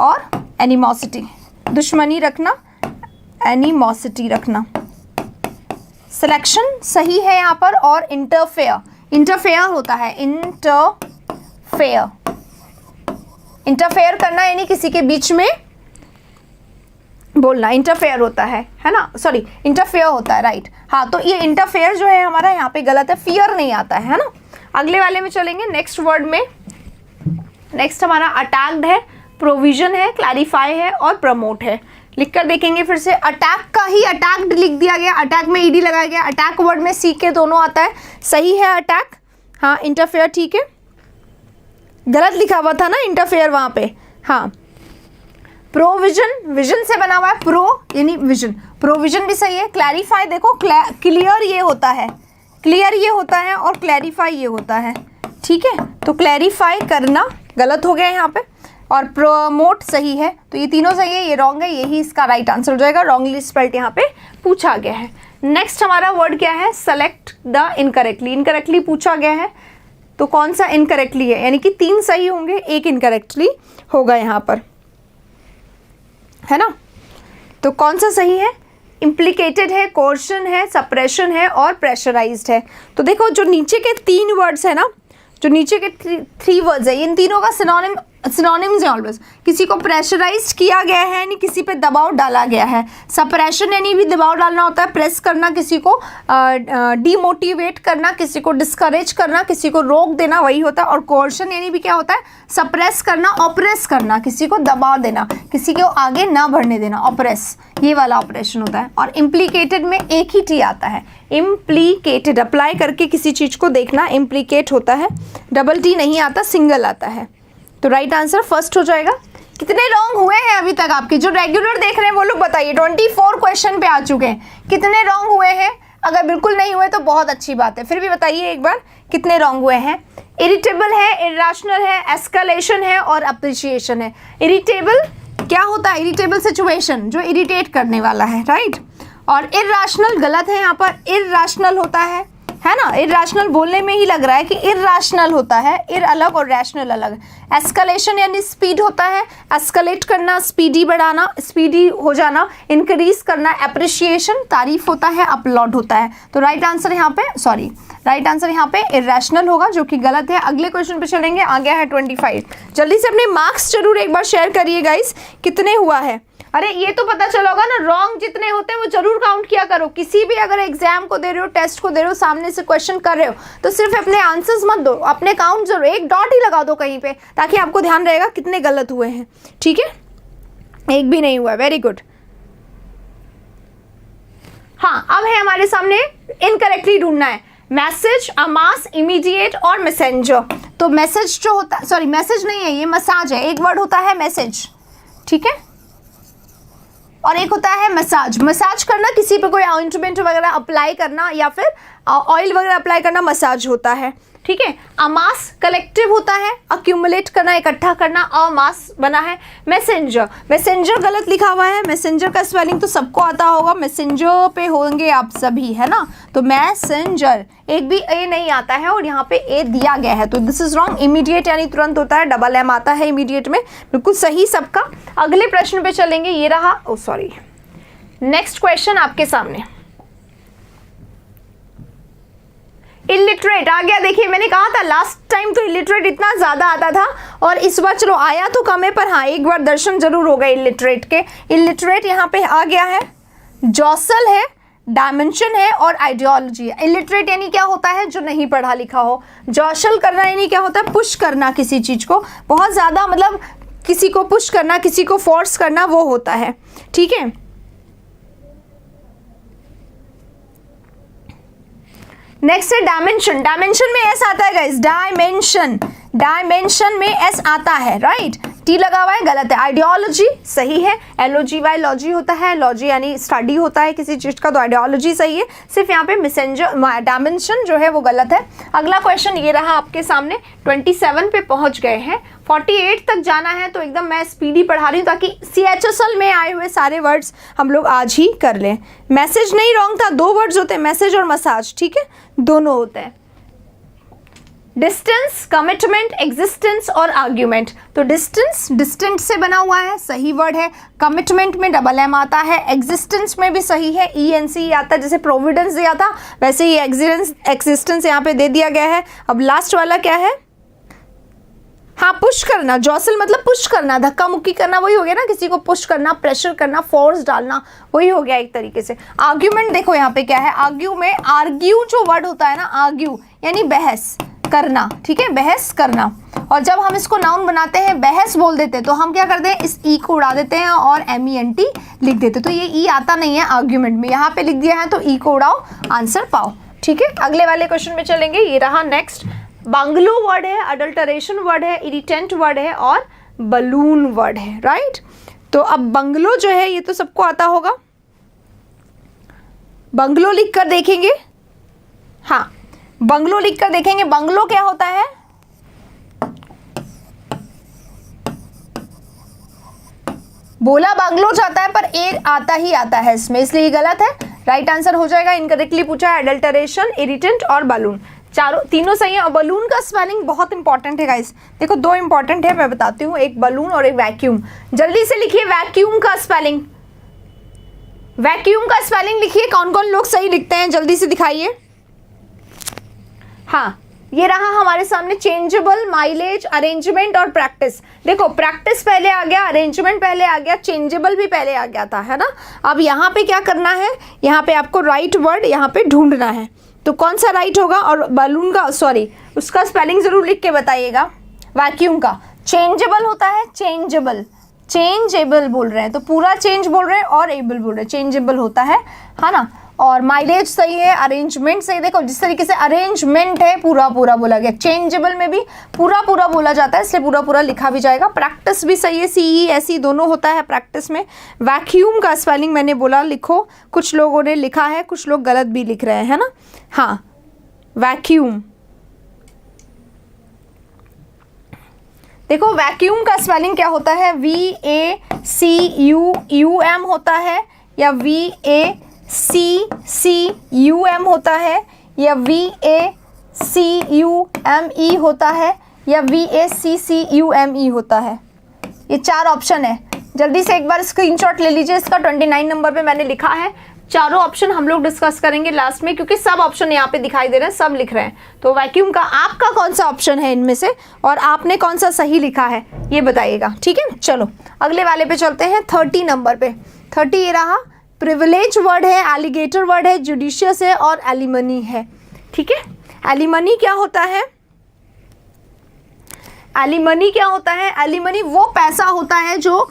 और एनिमोसिटी, दुश्मनी रखना, एनिमोसिटी रखना। सिलेक्शन सही है यहाँ पर। और इंटरफेयर, इंटरफेयर होता है, इंटरफेयर, इंटरफेयर करना यानी किसी के बीच में बोलना, इंटरफेयर होता है ना, सॉरी इंटरफेयर होता है, राइट। हाँ, तो ये इंटरफेयर जो है हमारा यहाँ पे गलत है, फियर नहीं आता है ना। अगले वाले में चलेंगे, नेक्स्ट वर्ड में। नेक्स्ट हमारा अटैक्ड है, प्रोविजन है, क्लैरिफाई है और प्रमोट है। लिख कर देखेंगे फिर से, अटैक का ही अटैक्ड लिख दिया गया, अटैक में ईडी लगाया गया, अटैक वर्ड में सी के दोनों आता है, सही है अटैक। हाँ, इंटरफेयर ठीक है, गलत लिखा हुआ था ना इंटरफेयर वहाँ पे। हाँ, प्रोविजन, विजन से बना हुआ है, प्रो यानी विजन, प्रोविजन भी सही है। क्लैरिफाई देखो, क्लियर ये होता है, क्लियर ये होता है और क्लैरिफाई ये होता है, ठीक है। तो क्लैरिफाई करना गलत हो गया यहाँ पे, और प्रमोट सही है। तो ये तीनों सही है, ये रॉन्ग है, यही इसका राइट आंसर हो जाएगा। रॉन्गली स्पेल्ड यहाँ पे पूछा गया है। नेक्स्ट हमारा वर्ड क्या है, सेलेक्ट द इनकरेक्टली, इनकरेक्टली पूछा गया है, तो कौन सा इनकरेक्टली है, यानी कि 3 सही होंगे, 1 इनकरेक्टली होगा यहाँ पर, है ना। तो कौन सा सही है, इम्प्लीकेटेड है, कोर्शन है, सप्रेशन है और प्रेशराइज्ड है। तो देखो जो नीचे के 3 वर्ड्स है ना, जो नीचे के 3 वर्ड्स है, इन तीनों का सिनोनिम्स है ऑलवेज। किसी को प्रेशराइज्ड किया गया है यानी किसी पे दबाव डाला गया है, सप्रेशन यानी भी दबाव डालना होता है, प्रेस करना किसी को डीमोटिवेट करना, किसी को डिस्करेज करना, किसी को रोक देना, वही होता है। और कोर्शन यानी भी क्या होता है, सप्रेस करना, ऑप्रेस करना, किसी को दबाव देना, किसी को आगे ना बढ़ने देना, ऑप्रेस, ये वाला ऑपरेशन होता है। और इम्प्लीकेटेड में एक ही टी आता है, इम्प्लीकेटेड, अप्लाई करके किसी चीज़ को देखना, इम्प्लीकेट होता है, डबल टी नहीं आता, सिंगल आता है। तो राइट आंसर फर्स्ट हो जाएगा। कितने रॉन्ग हुए हैं अभी तक आपके, जो रेगुलर देख रहे हैं वो लोग बताइए। 24 क्वेश्चन पे आ चुके हैं, कितने रॉन्ग हुए हैं? अगर बिल्कुल नहीं हुए तो बहुत अच्छी बात है, फिर भी बताइए एक बार कितने रॉन्ग हुए हैं। इरिटेबल है, इरेशनल है, एस्केलेशन है और अप्रिशिएशन है। इरिटेबल क्या होता है, इरिटेबल सिचुएशन, जो इरिटेट करने वाला है, राइट। और इर्राशनल गलत है यहाँ पर, इर्राशनल होता है ना। इर्राशनल बोलने में ही लग रहा है कि इर्राशनल होता है, इर अलग और रैशनल अलग। एस्केलेशन यानी स्पीड होता है, एस्केलेट करना, स्पीडी बढ़ाना, स्पीडी हो जाना, इंक्रीज करना। एप्रिशिएशन तारीफ होता है, अपलॉड होता है। तो राइट आंसर यहाँ पे, सॉरी, राइट आंसर यहाँ पे इर्रेशनल होगा, जो कि गलत है। अगले क्वेश्चन पे चलेंगे, आ गया है 25। जल्दी से अपने मार्क्स जरूर एक बार शेयर करिए गाइस, कितने हुआ है। अरे ये तो पता चला होगा ना, रॉन्ग जितने होते हैं वो जरूर काउंट किया करो। किसी भी अगर एग्जाम को दे रहे हो, टेस्ट को दे रहे हो, सामने से क्वेश्चन कर रहे हो, तो सिर्फ अपने आंसर्स मत दो, अपने काउंट जरूर, एक डॉट ही लगा दो कहीं पे, ताकि आपको ध्यान रहेगा कितने गलत हुए हैं, ठीक है। एक भी नहीं हुआ, वेरी गुड। हाँ, अब है हमारे सामने इनकरेक्टली ढूंढना है, मैसेज, अमास, इमीडिएट और मैसेंजर। तो मैसेज जो होता है, सॉरी मैसेज नहीं है ये, मसाज है। एक वर्ड होता है मैसेज, ठीक है, और एक होता है मसाज। मसाज करना, किसी पे कोई ऑइंटमेंट वगैरह अप्लाई करना या फिर ऑयल वगैरह अप्लाई करना, मसाज होता है, ठीक है। अमास कलेक्टिव होता है, अक्यूमुलेट करना, इकट्ठा करना, अमास बना है। मैसेंजर, मैसेंजर गलत लिखा हुआ है। मैसेंजर का स्पेलिंग तो सबको आता होगा, मैसेंजर पे होंगे आप सभी, है ना। तो मैसेंजर, एक भी ए नहीं आता है और यहाँ पे ए दिया गया है, तो दिस इज रॉन्ग। इमीडिएट यानी तुरंत होता है, डबल एम आता है इमीडिएट में, बिल्कुल सही सबका। अगले प्रश्न पे चलेंगे, ये रहा, ओ सॉरी, नेक्स्ट क्वेश्चन आपके सामने। इलिटरेट आ गया। देखिए मैंने कहा था लास्ट टाइम तो इलिटरेट इतना ज़्यादा आता था और इस बार चलो आया तो कम है, पर हाँ एक बार दर्शन जरूर हो गए इलिटरेट के। इलिटरेट यहाँ पे आ गया है, जॉसल है, डायमेंशन है और आइडियोलॉजी है। इलिटरेट यानी क्या होता है, जो नहीं पढ़ा लिखा हो। जॉसल करना यानी क्या होता है, पुश करना किसी चीज़ को बहुत ज़्यादा, मतलब किसी को पुश करना, किसी को फोर्स करना, वो होता है। ठीक है, नेक्स्ट है डायमेंशन। डायमेंशन में एस आता है गाइस, डायमेंशन, डायमेंशन में एस आता है, राइट। टी लगा हुआ है, गलत है। आइडियोलॉजी सही है, LOGY लॉजी होता है, लॉजी यानी स्टडी होता है किसी चीज का, तो आइडियोलॉजी सही है। सिर्फ यहाँ पे मैसेंजर डायमेंशन जो है वो गलत है। अगला क्वेश्चन ये रहा आपके सामने, 27 पे पहुंच गए हैं, 48 तक जाना है, तो एकदम मैं स्पीडी पढ़ा रही हूँ ताकि CHSL में आए हुए सारे वर्ड्स हम लोग आज ही कर लें। मैसेज नहीं रॉन्ग था, 2 वर्ड्स होते हैं, मैसेज और मसाज, ठीक है, दोनों होते हैं। डिस्टेंस, कमिटमेंट, एग्जिस्टेंस और आर्ग्यूमेंट। तो डिस्टेंस डिस्टेंट से बना हुआ है, सही वर्ड है। कमिटमेंट में डबल M आता है, एग्जिस्टेंस में भी सही है, ENC आता है, जैसे प्रोविडेंस दिया था वैसे ही एग्जिस्टेंस यहाँ पे दे दिया गया है। अब लास्ट वाला क्या है, हाँ पुश करना, जॉसल मतलब पुश करना, धक्का मुक्की करना, वही हो गया ना, किसी को पुश करना, प्रेशर करना, फोर्स डालना, वही हो गया एक तरीके से। आर्ग्यूमेंट देखो यहाँ पे क्या है, आर्ग्यू में आर्ग्यू जो वर्ड होता है ना, आर्ग्यू यानी बहस करना, ठीक है, बहस करना। और जब हम इसको नाउन बनाते हैं, बहस बोल देते हैं, तो हम क्या करते हैं, इस ई को उड़ा देते हैं और MENT लिख देते हैं। तो ये ई आता नहीं है आर्ग्यूमेंट में, यहाँ पे लिख दिया है तो ई को उड़ाओ, आंसर पाओ। ठीक है, अगले वाले क्वेश्चन में चलेंगे। ये रहा नेक्स्ट, बंगलो वर्ड है, अडल्टरेशन वर्ड है, इरिटेंट वर्ड है और बलून वर्ड है, राइट। तो अब बंगलो जो है ये तो सबको आता होगा, बंगलो लिख कर देखेंगे। हाँ, बंगलो लिख कर देखेंगे। बंगलो क्या होता है, बोला बंगलो जाता है पर ए आता ही आता है इसमें, इसलिए गलत है। राइट आंसर हो जाएगा, इनकरेक्टली पूछा है, अडल्टरेशन, इरिटेंट और बलून, तीनों सही है। और बलून का स्पेलिंग बहुत इंपॉर्टेंट है गाइस, देखो 2 इंपॉर्टेंट है, मैं बताती हूँ, एक बलून और एक वैक्यूम। जल्दी से लिखिए वैक्यूम का स्पेलिंग, वैक्यूम का स्पेलिंग लिखिए। कौन कौन लोग सही लिखते हैं जल्दी से दिखाइए। हाँ, ये रहा हमारे सामने, चेंजेबल, माइलेज, अरेंजमेंट और प्रैक्टिस। देखो प्रैक्टिस पहले आ गया, अरेंजमेंट पहले आ गया, चेंजेबल भी पहले आ गया था, है ना। अब यहाँ पे क्या करना है, यहाँ पे आपको राइट वर्ड यहाँ पे ढूंढना है, तो कौन सा राइट होगा। और बलून का, सॉरी, उसका स्पेलिंग जरूर लिख के बताइएगा। वैक्यूम का चेंजेबल होता है, चेंजेबल, चेंजेबल बोल रहे हैं तो पूरा चेंज बोल रहे हैं और एबल बोल रहे हैं, चेंजेबल होता है ना। और माइलेज सही है, अरेंजमेंट सही। देखो जिस तरीके से अरेंजमेंट है पूरा पूरा बोला गया, चेंजेबल में भी पूरा पूरा बोला जाता है, इसलिए पूरा पूरा लिखा भी जाएगा। प्रैक्टिस भी सही है, CESE दोनों होता है प्रैक्टिस में। वैक्यूम का स्पेलिंग मैंने बोला लिखो, कुछ लोगों ने लिखा है, कुछ लोग गलत भी लिख रहे हैं ना। हाँ, वैक्यूम, देखो वैक्यूम का स्पेलिंग क्या होता है, VACUUM होता है, या VACCUM होता है, या VACUME होता है, या VACCUME होता है। ये 4 ऑप्शन है, जल्दी से एक बार स्क्रीनशॉट ले लीजिए इसका। 29 नंबर पे मैंने लिखा है, चारों ऑप्शन हम लोग डिस्कस करेंगे लास्ट में, क्योंकि सब ऑप्शन यहाँ पे दिखाई दे रहे हैं, सब लिख रहे हैं। तो वैक्यूम का आपका कौन सा ऑप्शन है इनमें से, और आपने कौन सा सही लिखा है ये बताइएगा, ठीक है। चलो अगले वाले पे चलते हैं, 30 नंबर पे। 30 ये रहा, प्रिविलेज वर्ड है, एलिगेटर वर्ड है, जुडिशियस है और एलिमनी है, ठीक है। एलिमनी क्या होता है, एलिमनी क्या होता है, एलिमनी वो पैसा होता है जो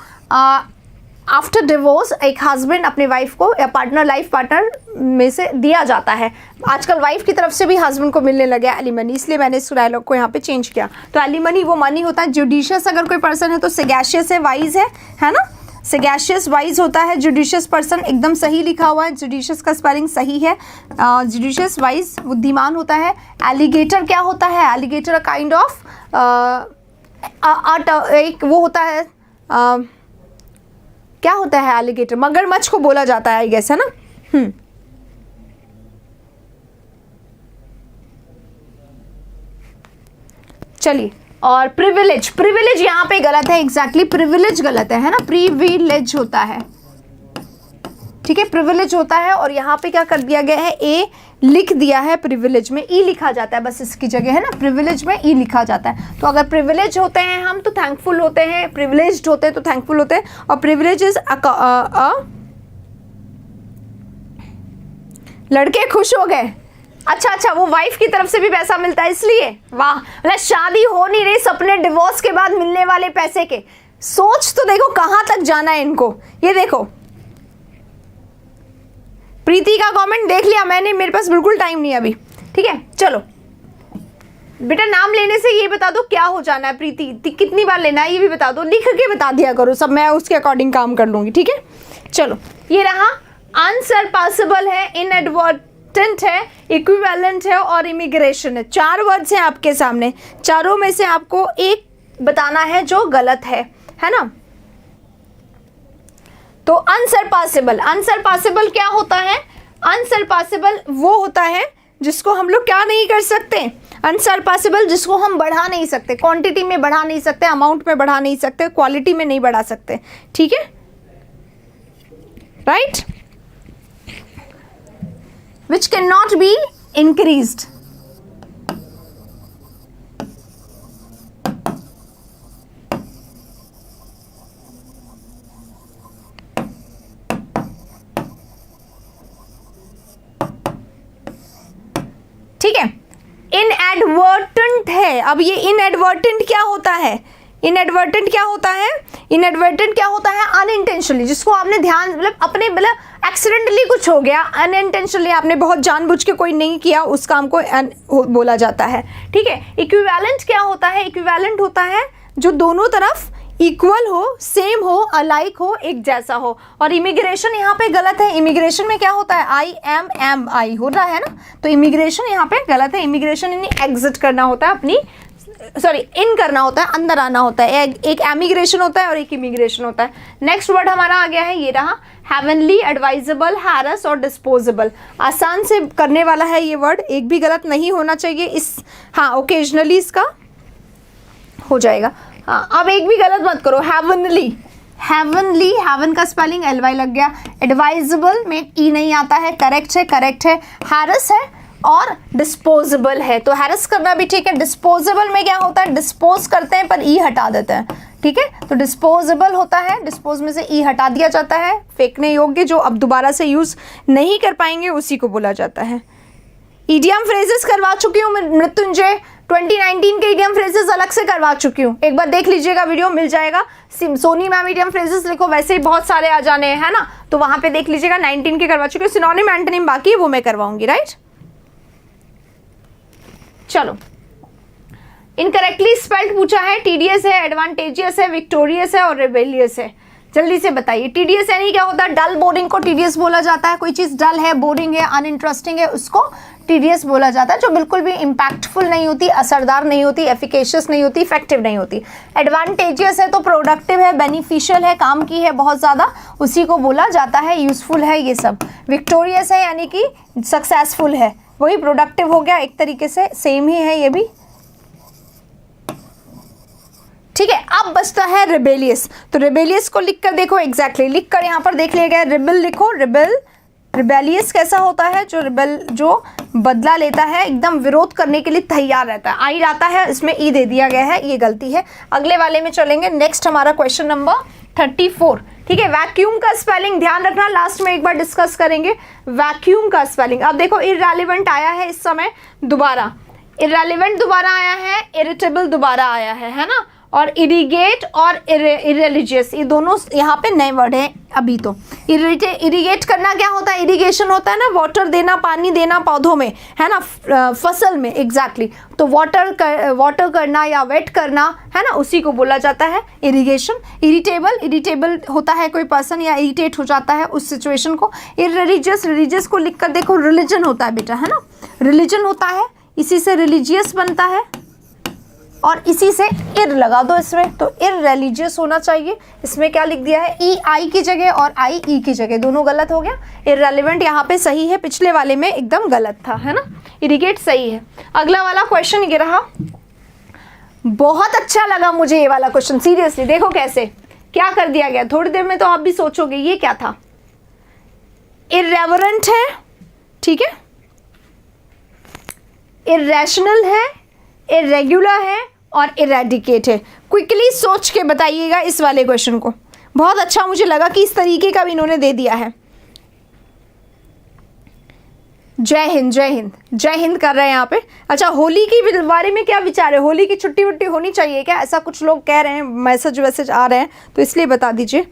आफ्टर डिवोर्स एक हस्बैंड अपने वाइफ को या पार्टनर, लाइफ पार्टनर में से दिया जाता है। आजकल वाइफ की तरफ से भी हस्बैंड को मिलने लगा एलिमनी, इसलिए मैंने इस डायलॉग को यहाँ पे चेंज किया। तो एलिमनी वो मनी होता है। जुडिशियस अगर कोई पर्सन है तो सेगैशियस है, वाइज है ना, सेगैशियस वाइज होता है। जुडिशियस पर्सन एकदम सही लिखा हुआ है, जुडिशियस का स्पेलिंग सही है। जुडिशियस वाइज बुद्धिमान होता है। एलिगेटर क्या होता है, एलिगेटर काइंड ऑफ एक वो होता है, क्या होता है एलिगेटर, मगरमच्छ को बोला जाता है आई गेस, है ना। चलिए, और प्रिविलेज, प्रिविलेज यहाँ पे गलत है, एग्जैक्टली प्रिविलेज गलत है ना, प्रिविलेज होता है, ठीक है, प्रिविलेज होता है और यहाँ पे क्या कर दिया गया है, ए लिख दिया है, प्रिविलेज में ई लिखा जाता है, बस इसकी जगह है ना, प्रिविलेज में ई लिखा जाता है। तो अगर प्रिविलेज होते हैं हम तो थैंकफुल होते हैं, प्रिविलेज्ड होते हैं तो थैंकफुल होते हैं, और प्रिविलेज इज लड़के खुश हो गए। अच्छा, वो वाइफ की तरफ से भी पैसा मिलता है इसलिए, वाह, मतलब शादी हो नहीं रही, सपने डिवोर्स के बाद मिलने वाले पैसे के। सोच तो देखो कहां तक जाना है इनको। ये देखो प्रीति का कमेंट देख लिया मैंने, मेरे पास बिल्कुल टाइम नहीं है अभी, ठीक है। चलो बेटा, नाम लेने से ये बता दो क्या हो जाना है, प्रीति कितनी बार लेना है ये भी बता दो, लिख के बता दिया करो सब, मैं उसके अकॉर्डिंग काम कर लूंगी, ठीक है। चलो ये रहा, अनसरपासेबल है, इनएडवर्टेंट है, इक्विवेलेंट है और इमिग्रेशन है। 4 वर्ड्स हैं आपके सामने, चारों में से आपको एक बताना है जो गलत है ना। तो अनसरपासेबल क्या होता है, अनसरपासेबल वो होता है जिसको हम लोग क्या नहीं कर सकते, अनसरपासेबल जिसको हम बढ़ा नहीं सकते, क्वांटिटी में बढ़ा नहीं सकते, अमाउंट में बढ़ा नहीं सकते, क्वालिटी में नहीं बढ़ा सकते, ठीक है, right, which can not be increased. ठीक है, इनएडवर्टेंट है। अब ये इनएडवर्टेंट क्या होता है, इनएडवर्टेंट क्या होता है, इनएडवर्टेंट क्या होता है, अनइंटेंशनली, जिसको आपने ध्यान मतलब एक्सीडेंटली कुछ हो गया, अनइंटेंशनली आपने बहुत जानबूझ के कोई नहीं किया, उस काम को बोला जाता है, ठीक है। इक्विवेलेंट क्या होता है, इक्विवेलेंट होता है जो दोनों तरफ इक्वल हो, सेम हो, अलाइक हो, एक जैसा हो। और इमिग्रेशन यहाँ पे गलत है, इमिग्रेशन में क्या होता है, आई एम आई हो रहा है ना, तो इमिग्रेशन यहाँ पे गलत है। इमिग्रेशन यानी एग्जिट करना होता है, अपनी इन करना होता है, अंदर आना होता है, एक एमिग्रेशन होता है और एक इमिग्रेशन होता है। नेक्स्ट वर्ड हमारा आ गया है, ये रहा, हेवनली, एडवाइजेबल, हैरस और डिस्पोजेबल। आसान से करने वाला है ये वर्ड, एक भी गलत नहीं होना चाहिए इस, हाँ ओकेजनली इसका हो जाएगा, हाँ अब एक भी गलत मत करो। हेवनली, हेवन का स्पेलिंग LY लग गया। एडवाइजेबल में ई नहीं आता है, करेक्ट है। हैरस है और डिस्पोजेबल है, तो हैरस करना भी ठीक है। डिस्पोजेबल में क्या होता है, डिस्पोज करते हैं पर ई हटा देते हैं, ठीक है, तो डिस्पोजेबल होता है, डिस्पोज में से ई हटा दिया जाता है, फेंकने योग्य, जो अब दोबारा से यूज नहीं कर पाएंगे उसी को बोला जाता है। ईडियम फ्रेजेस करवा चुकी हूँ मैं, मृत्युंजय 2019 के ईडियम फ्रेजेस अलग से करवा चुकी हूँ, एक बार देख लीजिएगा, वीडियो मिल जाएगा। सोनी मैम ईडियम फ्रेजेस लिखो, वैसे ही बहुत सारे आ जाने हैं ना, तो वहां पे देख लीजिएगा, 19 के करवा चुकी हूँ। सिनोनिम एंटोनिम बाकी है, वो मैं करवाऊंगी, राइट। चलो, इनकरेक्टली स्पेल्ड पूछा है, टीडियस है, एडवांटेजियस है, विक्टोरियस है और रेबेलियस है। जल्दी से बताइए, टीडियस यानी क्या होता है, डल बोरिंग को टीडियस बोला जाता है। कोई चीज डल है, बोरिंग है, अनइंटरेस्टिंग है, उसको टीडियस बोला जाता है, जो बिल्कुल भी इम्पैक्टफुल नहीं होती, असरदार नहीं होती, एफिकेशियस नहीं होती, इफेक्टिव नहीं होती। एडवांटेजियस है तो प्रोडक्टिव है, बेनिफिशियल है, काम की है बहुत ज़्यादा, उसी को बोला जाता है, यूजफुल है ये सब। विक्टोरियस है यानी कि सक्सेसफुल है, वही प्रोडक्टिव हो गया, एक तरीके से सेम ही है ये भी, ठीक है। अब बचता है रिबेलियस, तो रिबेलियस को लिख कर देखो, एग्जैक्टली लिख कर यहाँ पर देख लिया गया, रिबेल लिखो, रिबेल। रिबेलियस कैसा होता है, जो बदला लेता है, एकदम विरोध करने के लिए तैयार रहता है। आई आता है, इसमें ई दे दिया गया है, ये गलती है। अगले वाले में चलेंगे, नेक्स्ट हमारा क्वेश्चन नंबर 34, ठीक है। वैक्यूम का स्पेलिंग ध्यान रखना, लास्ट में एक बार डिस्कस करेंगे वैक्यूम का स्पेलिंग। अब देखो, इररेलेवेंट आया है इस समय दोबारा, इररेलेवेंट दोबारा आया है, इरिटेबल दोबारा आया है ना, और इरिगेट और इरेलिजियस, ये दोनों यहाँ पे नए वर्ड हैं अभी। तो इरिगेट करना क्या होता है, इरिगेशन होता है ना, वाटर देना, पानी देना पौधों में, है ना, फसल में, एग्जैक्टली। तो वाटर करना या वेट करना, है ना, उसी को बोला जाता है इरिगेशन। इरिटेबल होता है कोई पर्सन, या इरिटेट हो जाता है उस सिचुएशन को। रिलीजियस को लिख कर देखो, रिलीजन होता है बेटा, है ना, रिलीजन होता है, इसी से रिलीजियस बनता है, और इसी से इर लगा दो इसमें, तो इररिलीजियस होना चाहिए। इसमें क्या लिख दिया है, ई आई की जगह और आई ई की जगह, दोनों गलत हो गया। इररेलेवेंट यहाँ पे सही है, पिछले वाले में एकदम गलत था, है ना। इरिगेट सही है। अगला वाला क्वेश्चन ये रहा, बहुत अच्छा लगा मुझे ये वाला क्वेश्चन, सीरियसली देखो कैसे क्या कर दिया गया। थोड़ी देर में तो आप भी सोचोगे ये क्या था। इर्रेवरेंट है, ठीक है, इरेशनल है, इरेगुलर है और इरेडिकेट है। क्विकली सोच के बताइएगा इस वाले क्वेश्चन को। बहुत अच्छा मुझे लगा कि इस तरीके का भी इन्होंने दे दिया है। जय हिंद, जय हिंद, जय हिंद कर रहे हैं यहाँ पे। अच्छा, होली के बारे में क्या विचार है? होली की छुट्टी वुट्टी होनी चाहिए क्या? ऐसा कुछ लोग कह रहे हैं, मैसेज वैसेज आ रहे हैं, तो इसलिए बता दीजिए।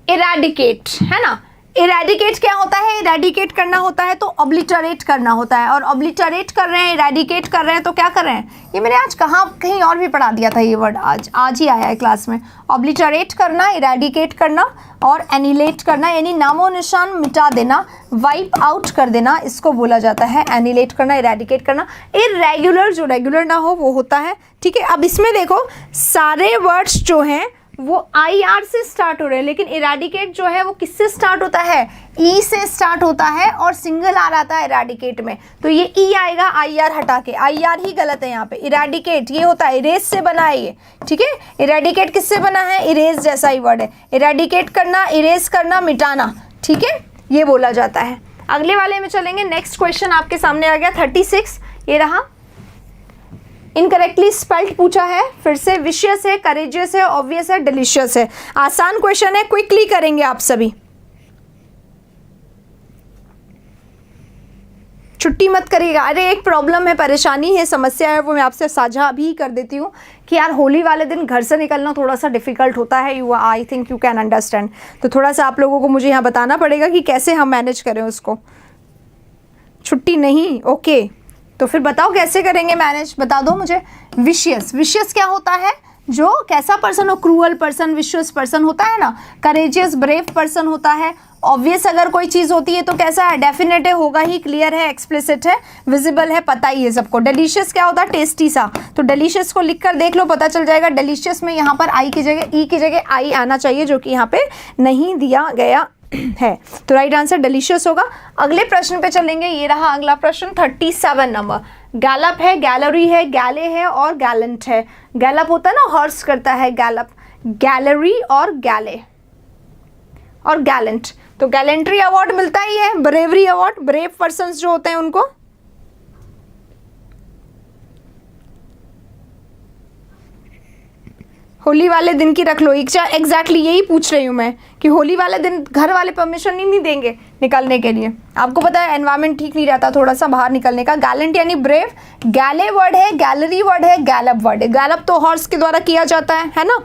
इरेडिकेट है ना, इरेडिकेट क्या होता है? इरेडिकेट करना होता है तो ऑब्लिटरेट करना होता है, और ऑब्लिटरेट कर रहे हैं, इरेडिकेट कर रहे हैं तो क्या कर रहे हैं? ये मैंने आज कहीं और भी पढ़ा दिया था ये वर्ड, आज ही आया है क्लास में। ऑब्लिटरेट करना, इरेडिकेट करना और एनिलेट करना, यानी नामो निशान मिटा देना, वाइप आउट कर देना, इसको बोला जाता है एनिलेट करना, इरेडिकेट करना। इरेगुलर, जो रेगुलर ना हो वो होता है, ठीक है। अब इसमें देखो सारे वर्ड्स जो हैं वो IR से स्टार्ट हो रहे हैं, लेकिन इरेडिकेट जो है वो किससे स्टार्ट होता है? E से स्टार्ट होता है और सिंगल R आता है इरेडिकेट में, तो ये E आएगा IR हटा के। IR ही गलत है यहाँ पे। इरेडिकेट ये होता है, इरेज से बना है ये, ठीक है। इरेडिकेट किससे बना है? इरेज जैसा ही वर्ड है। इरेडिकेट करना, इरेज करना, मिटाना, ठीक है, ये बोला जाता है। अगले वाले में चलेंगे। नेक्स्ट क्वेश्चन आपके सामने आ गया 36, ये रहा। इनकरेक्टली स्पेल्ड पूछा है, फिर से विशियस है, करेजियस है, ऑब्वियस है, डिलीशियस है। आसान क्वेश्चन है, क्विकली करेंगे आप सभी। छुट्टी मत करिएगा। अरे एक प्रॉब्लम है, परेशानी है, समस्या है, वो मैं आपसे साझा भी कर देती हूँ कि यार होली वाले दिन घर से निकलना थोड़ा सा डिफिकल्ट होता है। I think you can understand. तो थोड़ा सा आप लोगों को मुझे यहाँ बताना पड़ेगा कि कैसे हम मैनेज करें उसको। छुट्टी नहीं, ओके, तो फिर बताओ कैसे करेंगे मैनेज, बता दो मुझे। विशियस, विशियस क्या होता है? जो कैसा पर्सन हो? क्रूअल पर्सन विशियस पर्सन होता है ना। करेजियस ब्रेव पर्सन होता है। ऑब्वियस अगर कोई चीज़ होती है तो कैसा है? डेफिनेट है, होगा ही, क्लियर है, एक्सप्लिसिट है, विजिबल है, पता ही है सबको। डिलीशियस क्या होता है? टेस्टी सा। तो डिलीशियस को लिख कर देख लो, पता चल जाएगा। डिलीशियस में यहाँ पर आई की जगह, ई की जगह आई आना चाहिए, जो कि यहाँ पे नहीं दिया गया है, तो राइट आंसर डिलीशियस होगा। अगले प्रश्न पे चलेंगे। ये रहा अगला प्रश्न 37 नंबर। गैलप है, गैलरी है, गैले है और गैलेंट है। गैलप होता है ना, हॉर्स करता है, गैलप। गैलरी और गैले और गैलेंट, तो गैलेंट्री अवार्ड मिलता ही है, ब्रेवरी अवार्ड, ब्रेव पर्सन्स जो होते हैं उनको। होली वाले दिन की रख लो। एग्जैक्टली यही पूछ रही हूँ मैं कि होली वाले दिन घर वाले परमिशन ही नहीं देंगे निकलने के लिए। आपको पता है एनवायरनमेंट ठीक नहीं रहता थोड़ा सा बाहर निकलने का। गैलेंट यानी ब्रेव, गैले वर्ड है, गैलरी वर्ड है, गैलप वर्ड है। गैलप तो हॉर्स के द्वारा किया जाता है ना।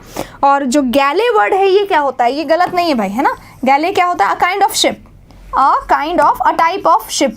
और जो गैले वर्ड है ये क्या होता है? ये गलत नहीं है भाई, है ना। गैले क्या होता है? A kind of ship, a type of ship,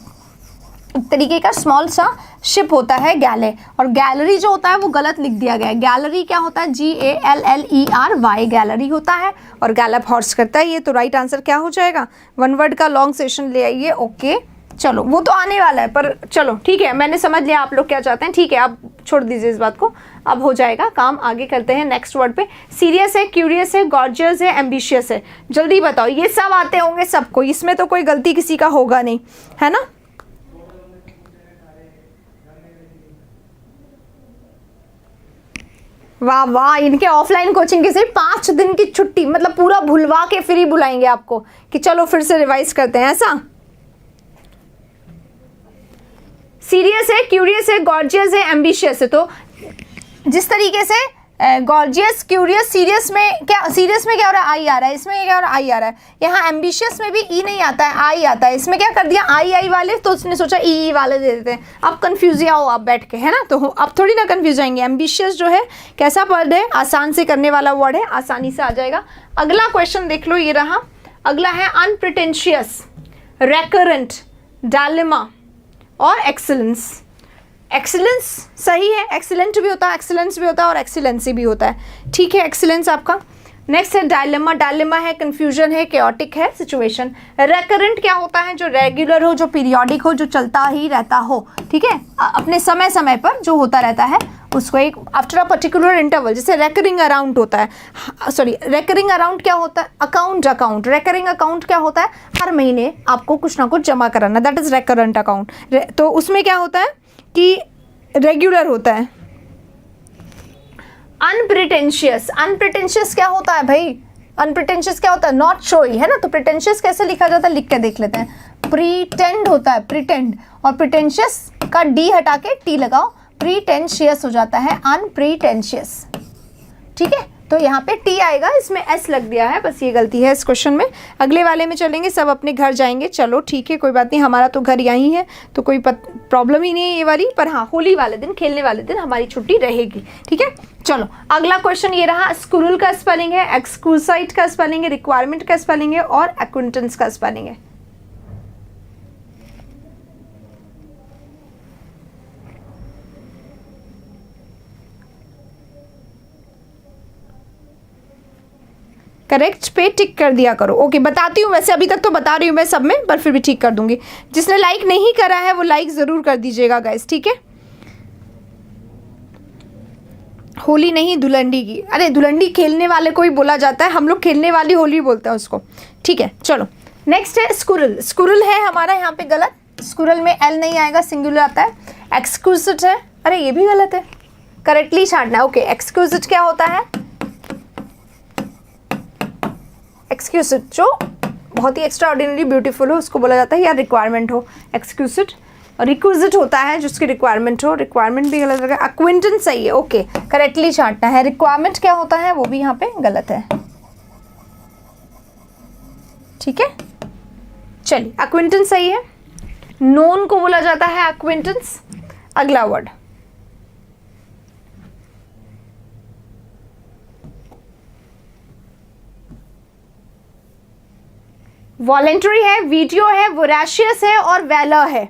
एक तरीके का स्मॉल सा शिप होता है गैले। और गैलरी जो होता है वो गलत लिख दिया गया है। गैलरी क्या होता है? GALLERY, गैलरी होता है, और गैलप हॉर्स करता है ये। तो राइट आंसर क्या हो जाएगा? वन वर्ड का लॉन्ग सेशन ले आइए। ओके, चलो वो तो आने वाला है, पर चलो ठीक है, मैंने समझ लिया आप लोग क्या चाहते हैं। ठीक है, अब छोड़ दीजिए इस बात को, अब हो जाएगा काम। आगे करते हैं नेक्स्ट वर्ड पे। सीरियस है, क्यूरियस है, गॉर्जियस है, एम्बिशियस है। जल्दी बताओ, ये सब आते होंगे सबको, इसमें तो कोई गलती किसी का होगा नहीं, है ना। वाह वाह, इनके ऑफलाइन कोचिंग के सिर्फ 5 दिन की छुट्टी, मतलब पूरा भुलवा के फिर ही बुलाएंगे आपको कि चलो फिर से रिवाइज करते हैं, ऐसा। सीरियस है, क्यूरियस है, गॉर्जियस है, एम्बिशियस है। तो जिस तरीके से गॉर्जियस, क्यूरियस, सीरियस में क्या हो रहा है? आई आ रहा है, इसमें क्या हो रहा है? आई आ रहा है। यहाँ एम्बिशियस में भी ई नहीं आता है, आई आता है। इसमें क्या कर दिया? आई वाले, तो उसने सोचा ई वाले दे देते हैं। अब कंफ्यूज या हो आप बैठ के, है ना। तो अब थोड़ी ना कंफ्यूज आएंगे। एम्बिशियस जो है कैसा वर्ड है? आसान से करने वाला वर्ड है, आसानी से आ जाएगा। अगला क्वेश्चन देख लो, ये रहा। अगला है अनप्रिटेंशियस, रेकरेंट, डायलेमा और एक्सीलेंस। एक्सीलेंस सही है, एक्सीलेंट भी होता है, एक्सीलेंस भी होता है और एक्सीलेंसी भी होता है। ठीक है, एक्सीलेंस आपका। नेक्स्ट है डायलेमा। डायलेमा है कंफ्यूजन है, केओटिक है, सिचुएशन। रेकरेंट क्या होता है? जो रेगुलर हो, जो पीरियोडिक हो, जो चलता ही रहता हो, ठीक है, अपने समय समय पर जो होता रहता है उसको एक आफ्टर अ पर्टिकुलर इंटरवल, जैसे रेकरिंग अराउंड होता है। सॉरी, रेकरिंग अराउंड क्या होता है? अकाउंट। रेकरिंग अकाउंट क्या होता है? हर महीने आपको कुछ ना कुछ जमा कराना, दैट इज रेकरेंट अकाउंट। तो उसमें क्या होता है कि रेगुलर होता है। अनप्रिटेंशियस क्या होता है भाई? अनप्रिटेंशियस क्या होता है? नॉट शोई, है ना। तो प्रिटेंशियस कैसे लिखा जाता है? लिख के देख लेते हैं। प्रीटेंड होता है, प्रिटेंड, और प्रिटेंशियस का डी हटा के टी लगाओ, प्रीटेंशियस हो जाता है अनप्रीटेंशियस। ठीक है, तो यहाँ पे टी आएगा, इसमें एस लग दिया है, बस ये गलती है इस क्वेश्चन में। अगले वाले में चलेंगे, सब अपने घर जाएंगे। चलो ठीक है, कोई बात नहीं, हमारा तो घर यहीं है तो कोई प्रॉब्लम ही नहीं है ये वाली। पर हाँ, होली वाले दिन, खेलने वाले दिन हमारी छुट्टी रहेगी। ठीक है, चलो अगला क्वेश्चन ये रहा। स्क्रूल का स्पेलिंग है, एक्सक्यूसाइट का स्पेलिंग है, रिक्वायरमेंट का स्पेलिंग है और एक्विंटेंस का स्पेलिंग है। करेक्ट पे टिक कर दिया करो। ओके, बताती हूँ, वैसे अभी तक तो बता रही हूँ मैं सब में, पर फिर भी ठीक कर दूंगी। जिसने लाइक नहीं करा है वो लाइक जरूर कर दीजिएगा गाइस, ठीक है। होली नहीं, धुलंडी की। अरे धुलंडी खेलने वाले को ही बोला जाता है, हम लोग खेलने वाली होली बोलते हैं उसको। ठीक है, चलो नेक्स्ट है स्कुरल। स्कुरल है हमारा यहाँ पे गलत, स्कुरल में एल नहीं आएगा, सिंगुलर आता है। एक्सक्यूजिट है, अरे ये भी गलत है, करेक्टली छांटना है। ओके, एक्सक्यूजिट क्या होता है? एक्सक्यूजिट जो बहुत ही एक्स्ट्रा ऑर्डिनरी ब्यूटीफुल हो उसको बोला जाता है, या रिक्वायरमेंट हो एक्सक्यूजिट। रिक्विजिट होता है जिसकी रिक्वायरमेंट हो, रिक्वायरमेंट भी गलत लगा। एक्विंटेंस सही है, ओके, करेक्टली छांटना है। रिक्वायरमेंट क्या होता है वो भी यहाँ पे गलत है। ठीक है, चलिए एक्विंटेंस सही है। नोन को बोला जाता है एक्विंटेंस। अगला वर्ड वॉलेंटरी है, वीडियो है, वोराशियस है और वैलर है।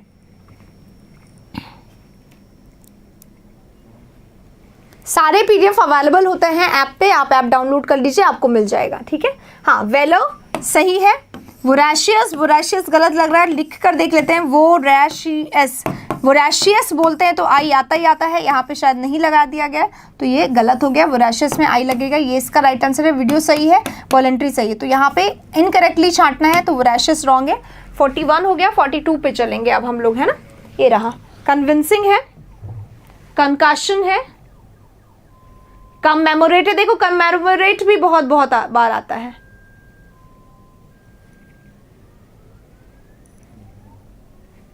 सारे पीडीएफ अवेलेबल होते हैं ऐप पे, आप ऐप डाउनलोड कर लीजिए, आपको मिल जाएगा। ठीक है, हाँ वैलर सही है। वोराशियस, वोराशियस गलत लग रहा है, लिख कर देख लेते हैं। वोराशियस, वोराशियस बोलते हैं तो आई आता ही आता है, यहाँ पे शायद नहीं लगा दिया गया तो ये गलत हो गया। वोराशियस में आई लगेगा, ये इसका राइट आंसर है। वीडियो सही है, वॉलेंट्री सही है, तो यहाँ पे इनकरेक्टली छांटना है, तो वोराशियस रॉन्ग है। 41 हो गया, 42 पे चलेंगे अब हम लोग, है ना। ये रहा, कन्विंसिंग है, कंकाशन है, कमेमोरेट है। देखो कमेमोरेट भी बहुत बहुत बार आता है।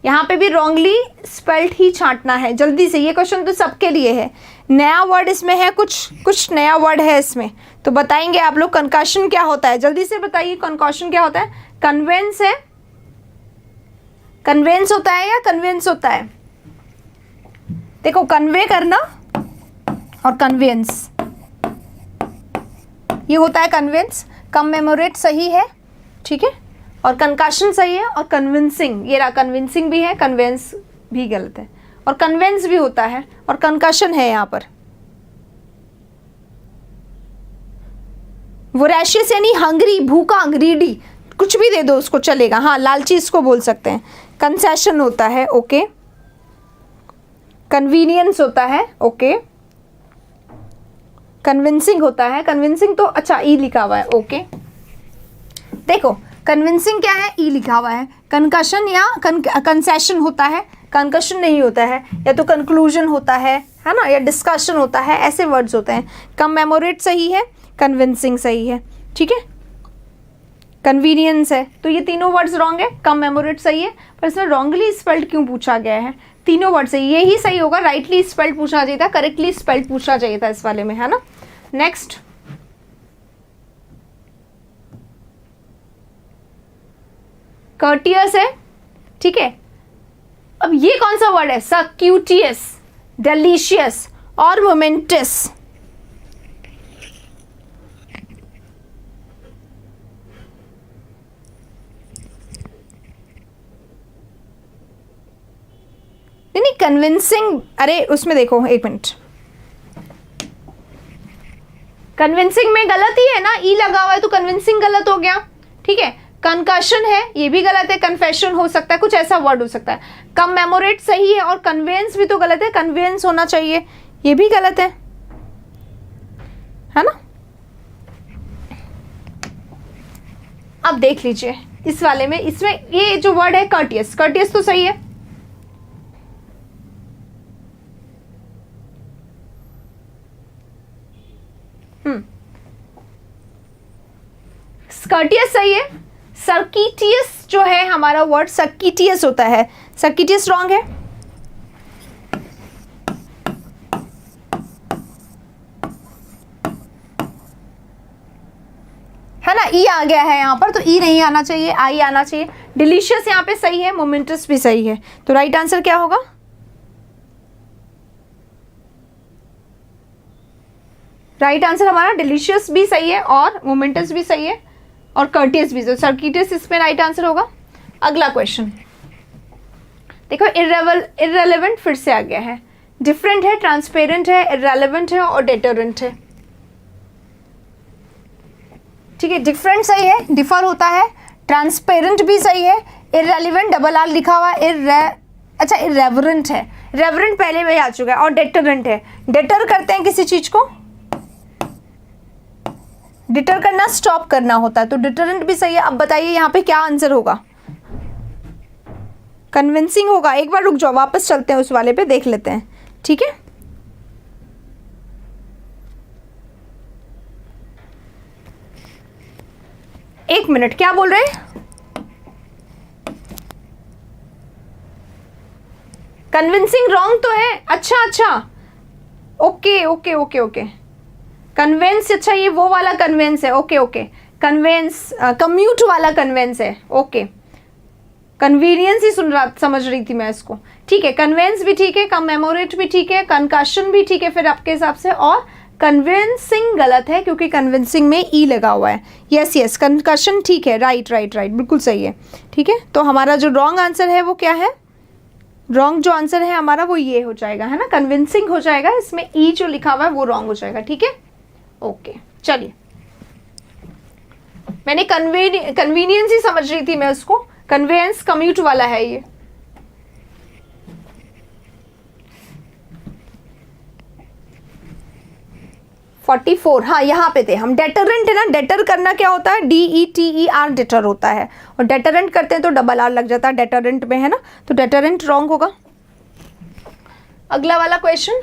यहाँ पे भी रॉन्गली स्पेल्ड ही छांटना है जल्दी से, ये क्वेश्चन तो सबके लिए है। नया वर्ड इसमें है, कुछ नया वर्ड है इसमें, तो बताएंगे आप लोग। कंकाशन क्या होता है, जल्दी से बताइए, कंकाशन क्या होता है? कन्वेंस है, कन्वेंस होता है या कन्वेंस होता है? देखो कन्वे करना और कन्वेंस, ये होता है कन्वेंस। कमेमोरेट सही है, ठीक है, और कंकाशन सही है, और कन्विंसिंग, ये रहा कन्विंसिंग भी है, कन्वेंस भी गलत है, और कन्वेंस भी होता है, और कंकाशन है यहाँ पर। वोरेशियस यानी हंग्री, भूखा, ग्रीडी, कुछ भी दे दो उसको चलेगा। हाँ, लालची इसको बोल सकते हैं। कंसेशन होता है, ओके। कन्वीनियंस होता है, ओके। कन्विंसिंग होता है, कन्विंसिंग तो अच्छा ई लिखा हुआ है, ओके। देखो कन्विंसिंग क्या है, ई लिखा हुआ है। कंकशन या कंसेशन होता है, कंकशन नहीं होता है, या तो कंक्लूजन होता है ना, या डिस्कशन होता है, ऐसे वर्ड्स होते हैं। कमेमोरेट सही है, कन्विंसिंग सही है, ठीक है। कन्वीनियंस है, तो ये तीनों वर्ड्स रॉन्ग है। कमेमोरेट सही है, पर इसमें रॉन्गली स्पेल्ड क्यों पूछा गया है? तीनों वर्ड से ये ही सही होगा, राइटली स्पेल्ड पूछना चाहिए था, करेक्टली स्पेल्ड पूछना चाहिए था इस वाले में, है ना। नेक्स्ट, कर्टियस है, ठीक है। अब ये कौन सा वर्ड है? सक्यूटियस, डिलीशियस और मोमेंटस। नहीं, कन्विंसिंग, अरे उसमें देखो एक मिनट, कन्विंसिंग में गलत ही है ना, ई लगा हुआ है तो कन्विंसिंग गलत हो गया, ठीक है। कंकशन है, ये भी गलत है, कन्फेशन हो सकता है, कुछ ऐसा वर्ड हो सकता है। कमेमोरेट सही है, और कन्वेंस भी तो गलत है, कन्वेंस होना चाहिए, ये भी गलत है ना। अब देख लीजिए इस वाले में, इसमें ये जो वर्ड है कर्टियस, कर्टियस तो सही है। स्कर्टियस सही है। सर्किटियस जो है हमारा वर्ड सर्किटियस होता है, सर्किटियस रॉन्ग है ना। ई आ गया है यहाँ पर, तो ई नहीं आना चाहिए, आई आना चाहिए। डिलीशियस यहाँ पे सही है, मोमेंटस भी सही है, तो राइट आंसर क्या होगा? राइट आंसर हमारा डिलीशियस भी सही है और मोमेंटस भी सही है और कर्टियस भी सही। सर्किटियस इसमें राइट आंसर होगा। अगला क्वेश्चन देखो, इररेलेवेंट फिर से आ गया है, डिफरेंट है, ट्रांसपेरेंट है, इररेलेवेंट है और डेटरेंट है। ठीक है, डिफरेंट सही है, डिफर होता है, ट्रांसपेरेंट भी सही है, इररेलेवेंट डबल आर लिखा हुआ अच्छा इरेवरेंट है, रेवरेंट पहले में आ चुका है और डेटरेंट है। डेटर करते हैं किसी चीज को, डिटर करना स्टॉप करना होता है, तो डिटरेंट भी सही है। अब बताइए यहाँ पे क्या आंसर होगा? कन्विंसिंग होगा। एक बार रुक जाओ, वापस चलते हैं उस वाले पे, देख लेते हैं। ठीक है, एक मिनट, क्या बोल रहे हैं? कन्विंसिंग रॉन्ग तो है। अच्छा okay okay okay okay, conveyance, अच्छा ये वो वाला कन्वेंस है। ओके ओके, कन्वेंस कम्यूट वाला कन्वेंस है। ओके, कन्वीनियंस ही समझ रही थी मैं इसको। ठीक है, कन्वेंस भी ठीक है, कमेमोरेट भी ठीक है, कंकशन भी ठीक है फिर आपके हिसाब से, और कन्विंसिंग गलत है क्योंकि कन्विंसिंग में ई लगा हुआ है। यस यस, कंकशन ठीक है, राइट राइट राइट, बिल्कुल सही है। ठीक है, तो हमारा जो रॉन्ग आंसर है वो क्या है? रॉन्ग जो आंसर है हमारा वो ये हो जाएगा, है ना, कन्विंसिंग हो जाएगा। इसमें ई जो लिखा हुआ है वो रॉन्ग हो जाएगा। ठीक है, ओके चलिए, मैंने कन्वीनियंस ही समझ रही थी मैं उसको, कन्वेंस कम्यूट वाला है ये। फोर्टी 44, हाँ यहाँ पे थे हम। डेटरेंट है ना, डेटर करना क्या होता है? DETER डेटर होता है, और डेटरेंट करते हैं तो डबल आर लग जाता है डेटरेंट में, है ना, तो डेटरेंट रॉन्ग होगा। अगला वाला क्वेश्चन,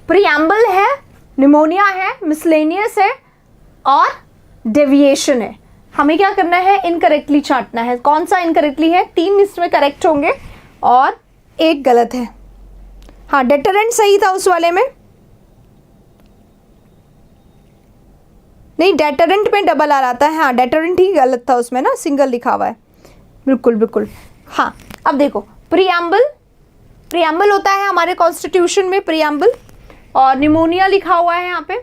प्रीएम्बल है, निमोनिया है, मिसलेनियस है और डेविएशन है। हमें क्या करना है? इनकरेक्टली छांटना है। कौन सा इनकरेक्टली है? 3 इसमें करेक्ट होंगे और 1 गलत है। हाँ, डेटरेंट सही था उस वाले में, नहीं डेटरेंट में डबल आ रहा था। हाँ, डेटरेंट ही गलत था उसमें ना, सिंगल लिखा हुआ है। बिल्कुल बिल्कुल। हाँ, अब देखो, प्रीएम्बल होता है हमारे कॉन्स्टिट्यूशन में, प्रीएम्बल, और निमोनिया लिखा हुआ है यहाँ पे,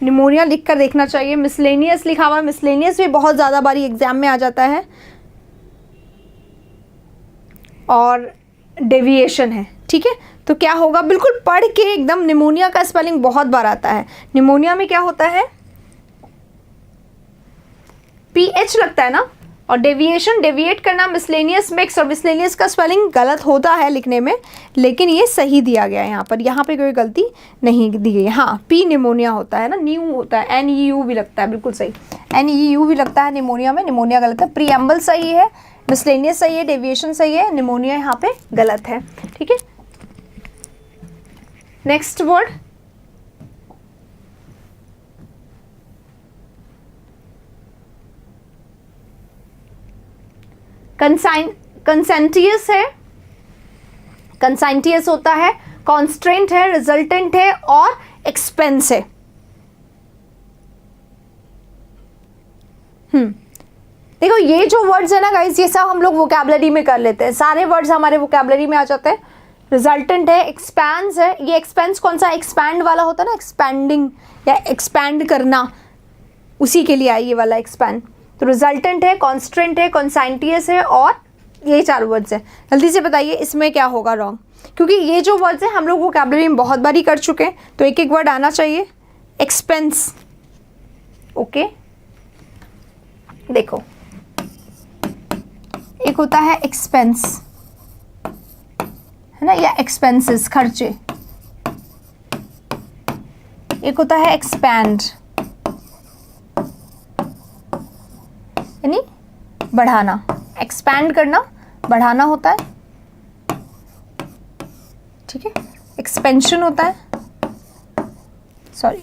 निमोनिया लिख कर देखना चाहिए। मिसलेनियस लिखा हुआ है, मिसलेनियस भी बहुत ज़्यादा बारी एग्जाम में आ जाता है, और डेविएशन है। ठीक है, तो क्या होगा? बिल्कुल पढ़ के एकदम, निमोनिया का स्पेलिंग बहुत बार आता है। निमोनिया में क्या होता है? PH लगता है ना, और डेविएशन, डेविएट करना, मिसलेनियस मिक्स, और मिसलेनियस का स्पेलिंग गलत होता है लिखने में, लेकिन ये सही दिया गया है यहाँ पे कोई गलती नहीं दी गई। हाँ, P निमोनिया होता है ना, न्यू होता है, NEU भी लगता है, बिल्कुल सही, NEU भी लगता है निमोनिया में। निमोनिया गलत है, प्रीएम्बल सही है, मिसलेनियस सही है, डेविएशन सही है, निमोनिया यहाँ पे गलत है। ठीक है, नेक्स्ट वर्ड, कंसेंटियस है, कंसेंटियस होता है, कॉन्स्ट्रेंट है, रिजल्टेंट है और एक्सपेंस है। देखो ये जो वर्ड्स है ना गाइस, ये सब हम लोग वोकैबुलरी में कर लेते हैं, सारे वर्ड्स हमारे वोकैबुलरी में आ जाते हैं। रिजल्टेंट है, एक्सपेंस है, ये एक्सपेंस कौन सा? एक्सपैंड वाला होता है ना, एक्सपैंडिंग या एक्सपैंड करना, उसी के लिए आई ये वाला एक्सपैंड। तो रिजल्टेंट है, कॉन्स्ट्रेंट है, कॉन्सेंटियस है और ये 4 वर्ड्स है। जल्दी से बताइए इसमें क्या होगा रॉन्ग, क्योंकि ये जो वर्ड्स हैं हम लोग वोकैबुलरी में बहुत बारी कर चुके हैं, तो एक एक वर्ड आना चाहिए। एक्सपेंस, ओके, देखो एक होता है एक्सपेंस, है ना, या एक्सपेंसेस, खर्चे। एक होता है एक्सपैंड, यानी बढ़ाना, एक्सपैंड करना, बढ़ाना होता है, ठीक है। एक्सपेंशन होता है, सॉरी,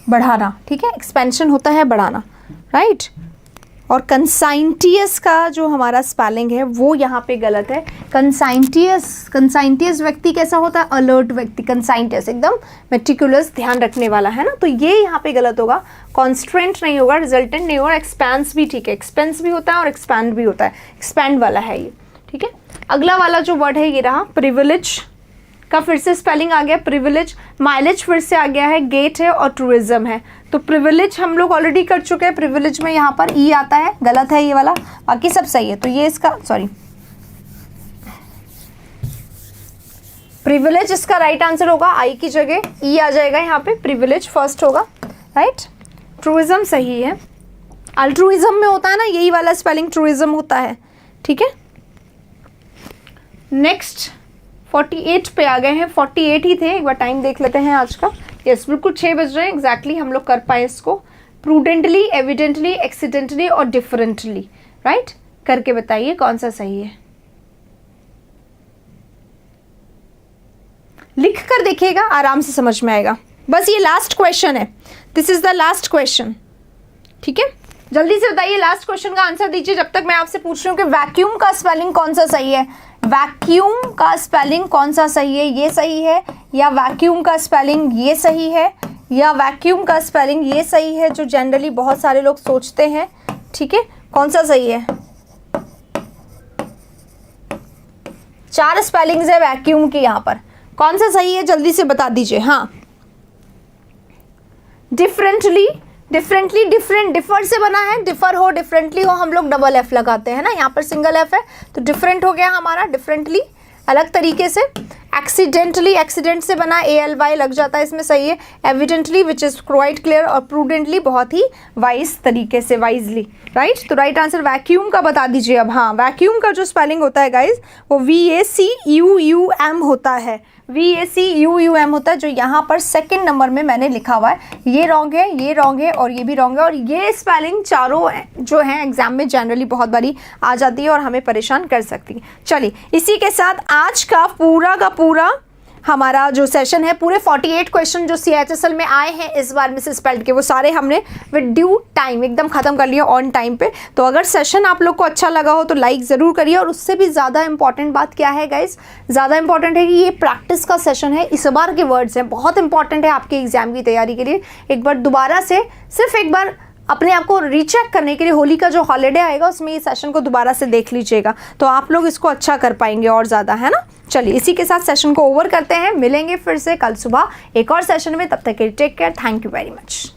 बढ़ाना, ठीक है। एक्सपेंशन होता है बढ़ाना, राइट। और कंसाइंटियस का जो हमारा स्पेलिंग है वो यहाँ पे गलत है। कंसाइंटियस व्यक्ति कैसा होता है? अलर्ट व्यक्ति। कंसाइंटियस एकदम मेटिकुलस, ध्यान रखने वाला, है ना। तो ये यहाँ पे गलत होगा। कॉन्स्ट्रेंट नहीं होगा, रिजल्टेंट नहीं होगा। एक्सपेंस भी ठीक है, एक्सपेंस भी होता है और एक्सपैंड भी होता है, एक्सपैंड वाला है ये, ठीक है। अगला वाला जो वर्ड है ये रहा प्रिविलेज का, फिर से स्पेलिंग आ गया प्रिविलेज। माइलेज फिर से आ गया है, गेट है और टूरिज्म है। तो प्रिविलेज हम लोग ऑलरेडी कर चुके हैं, प्रिविलेज में यहाँ पर ई आता है, गलत है ये वाला, बाकी सब सही है। तो ये इसका, सॉरी, प्रिविलेज इसका राइट आंसर होगा, आई की जगह ई आ जाएगा यहाँ पे, प्रिविलेज फर्स्ट होगा, राइट। ट्रूइज्म सही है, अल्ट्रुइज्म में होता है ना यही वाला स्पेलिंग, ट्रूइज्म होता है, ठीक है। नेक्स्ट 48 पे आ गए हैं, 48 ही थे, एक बार टाइम देख लेते हैं आज का। यस, बिल्कुल 6 बज रहे हैं एग्जैक्टली, हम लोग कर पाए इसको। प्रूडेंटली, एविडेंटली, एक्सीडेंटली और डिफरेंटली, राइट। करके बताइए कौन सा सही है, लिख कर देखिएगा, आराम से समझ में आएगा। बस ये लास्ट क्वेश्चन है, this is the last question, ठीक है। जल्दी से बताइए, लास्ट क्वेश्चन का आंसर दीजिए जब तक मैं आपसे पूछ रही हूँ कि वैक्यूम का स्पेलिंग कौन सा सही है। वैक्यूम का स्पेलिंग कौन सा सही है? ये सही है, या वैक्यूम का स्पेलिंग ये सही है, या वैक्यूम का स्पेलिंग ये सही है, जो जनरली बहुत सारे लोग सोचते हैं, ठीक है। कौन सा सही है? 4 स्पेलिंग्स है वैक्यूम की यहाँ पर, कौन सा सही है जल्दी से बता दीजिए। हाँ, डिफरेंटली, डिफरेंटली, डिफरेंट, डिफर से बना है, डिफर हो, डिफरेंटली हो, हम लोग डबल एफ लगाते हैं ना, यहाँ पर सिंगल एफ है तो डिफरेंट हो गया हमारा, डिफरेंटली अलग तरीके से। एक्सीडेंटली, एक्सीडेंट से बना, ALY लग जाता है इसमें, सही है। Evidently which is quite clear, और प्रूडेंटली बहुत ही वाइज तरीके से, वाइजली, राइट। तो राइट आंसर वैक्यूम का बता दीजिए अब। हाँ, वैक्यूम का जो स्पेलिंग होता है गाइज वो VACUUM होता है, VACUUM होता है, जो यहाँ पर सेकंड नंबर में मैंने लिखा हुआ है। ये रॉन्ग है, ये रॉन्ग है और ये भी रॉन्ग है, और ये स्पेलिंग चारों जो हैं एग्जाम में जनरली बहुत बारी आ जाती है और हमें परेशान कर सकती है। चलिए, इसी के साथ आज का पूरा हमारा जो सेशन है, पूरे 48 क्वेश्चन जो CHSL में आए हैं इस बार मिसेस पेल्ट के, वो सारे हमने विद ड्यू टाइम एकदम ख़त्म कर लिया, ऑन टाइम पे। तो अगर सेशन आप लोग को अच्छा लगा हो तो लाइक ज़रूर करिए। और उससे भी ज़्यादा इंपॉर्टेंट बात क्या है गाइस, ज़्यादा इंपॉर्टेंट है कि ये प्रैक्टिस का सेशन है, इस बार के वर्ड्स हैं, बहुत इंपॉर्टेंट है आपके एग्जाम की तैयारी के लिए। एक बार दोबारा से, सिर्फ एक बार अपने आप को रीचेक करने के लिए, होली का जो हॉलीडे आएगा उसमें ये सेशन को दोबारा से देख लीजिएगा, तो आप लोग इसको अच्छा कर पाएंगे और ज़्यादा, है ना। चलिए, इसी के साथ सेशन को ओवर करते हैं, मिलेंगे फिर से कल सुबह एक और सेशन में, तब तक के लिए take care, thank you very much.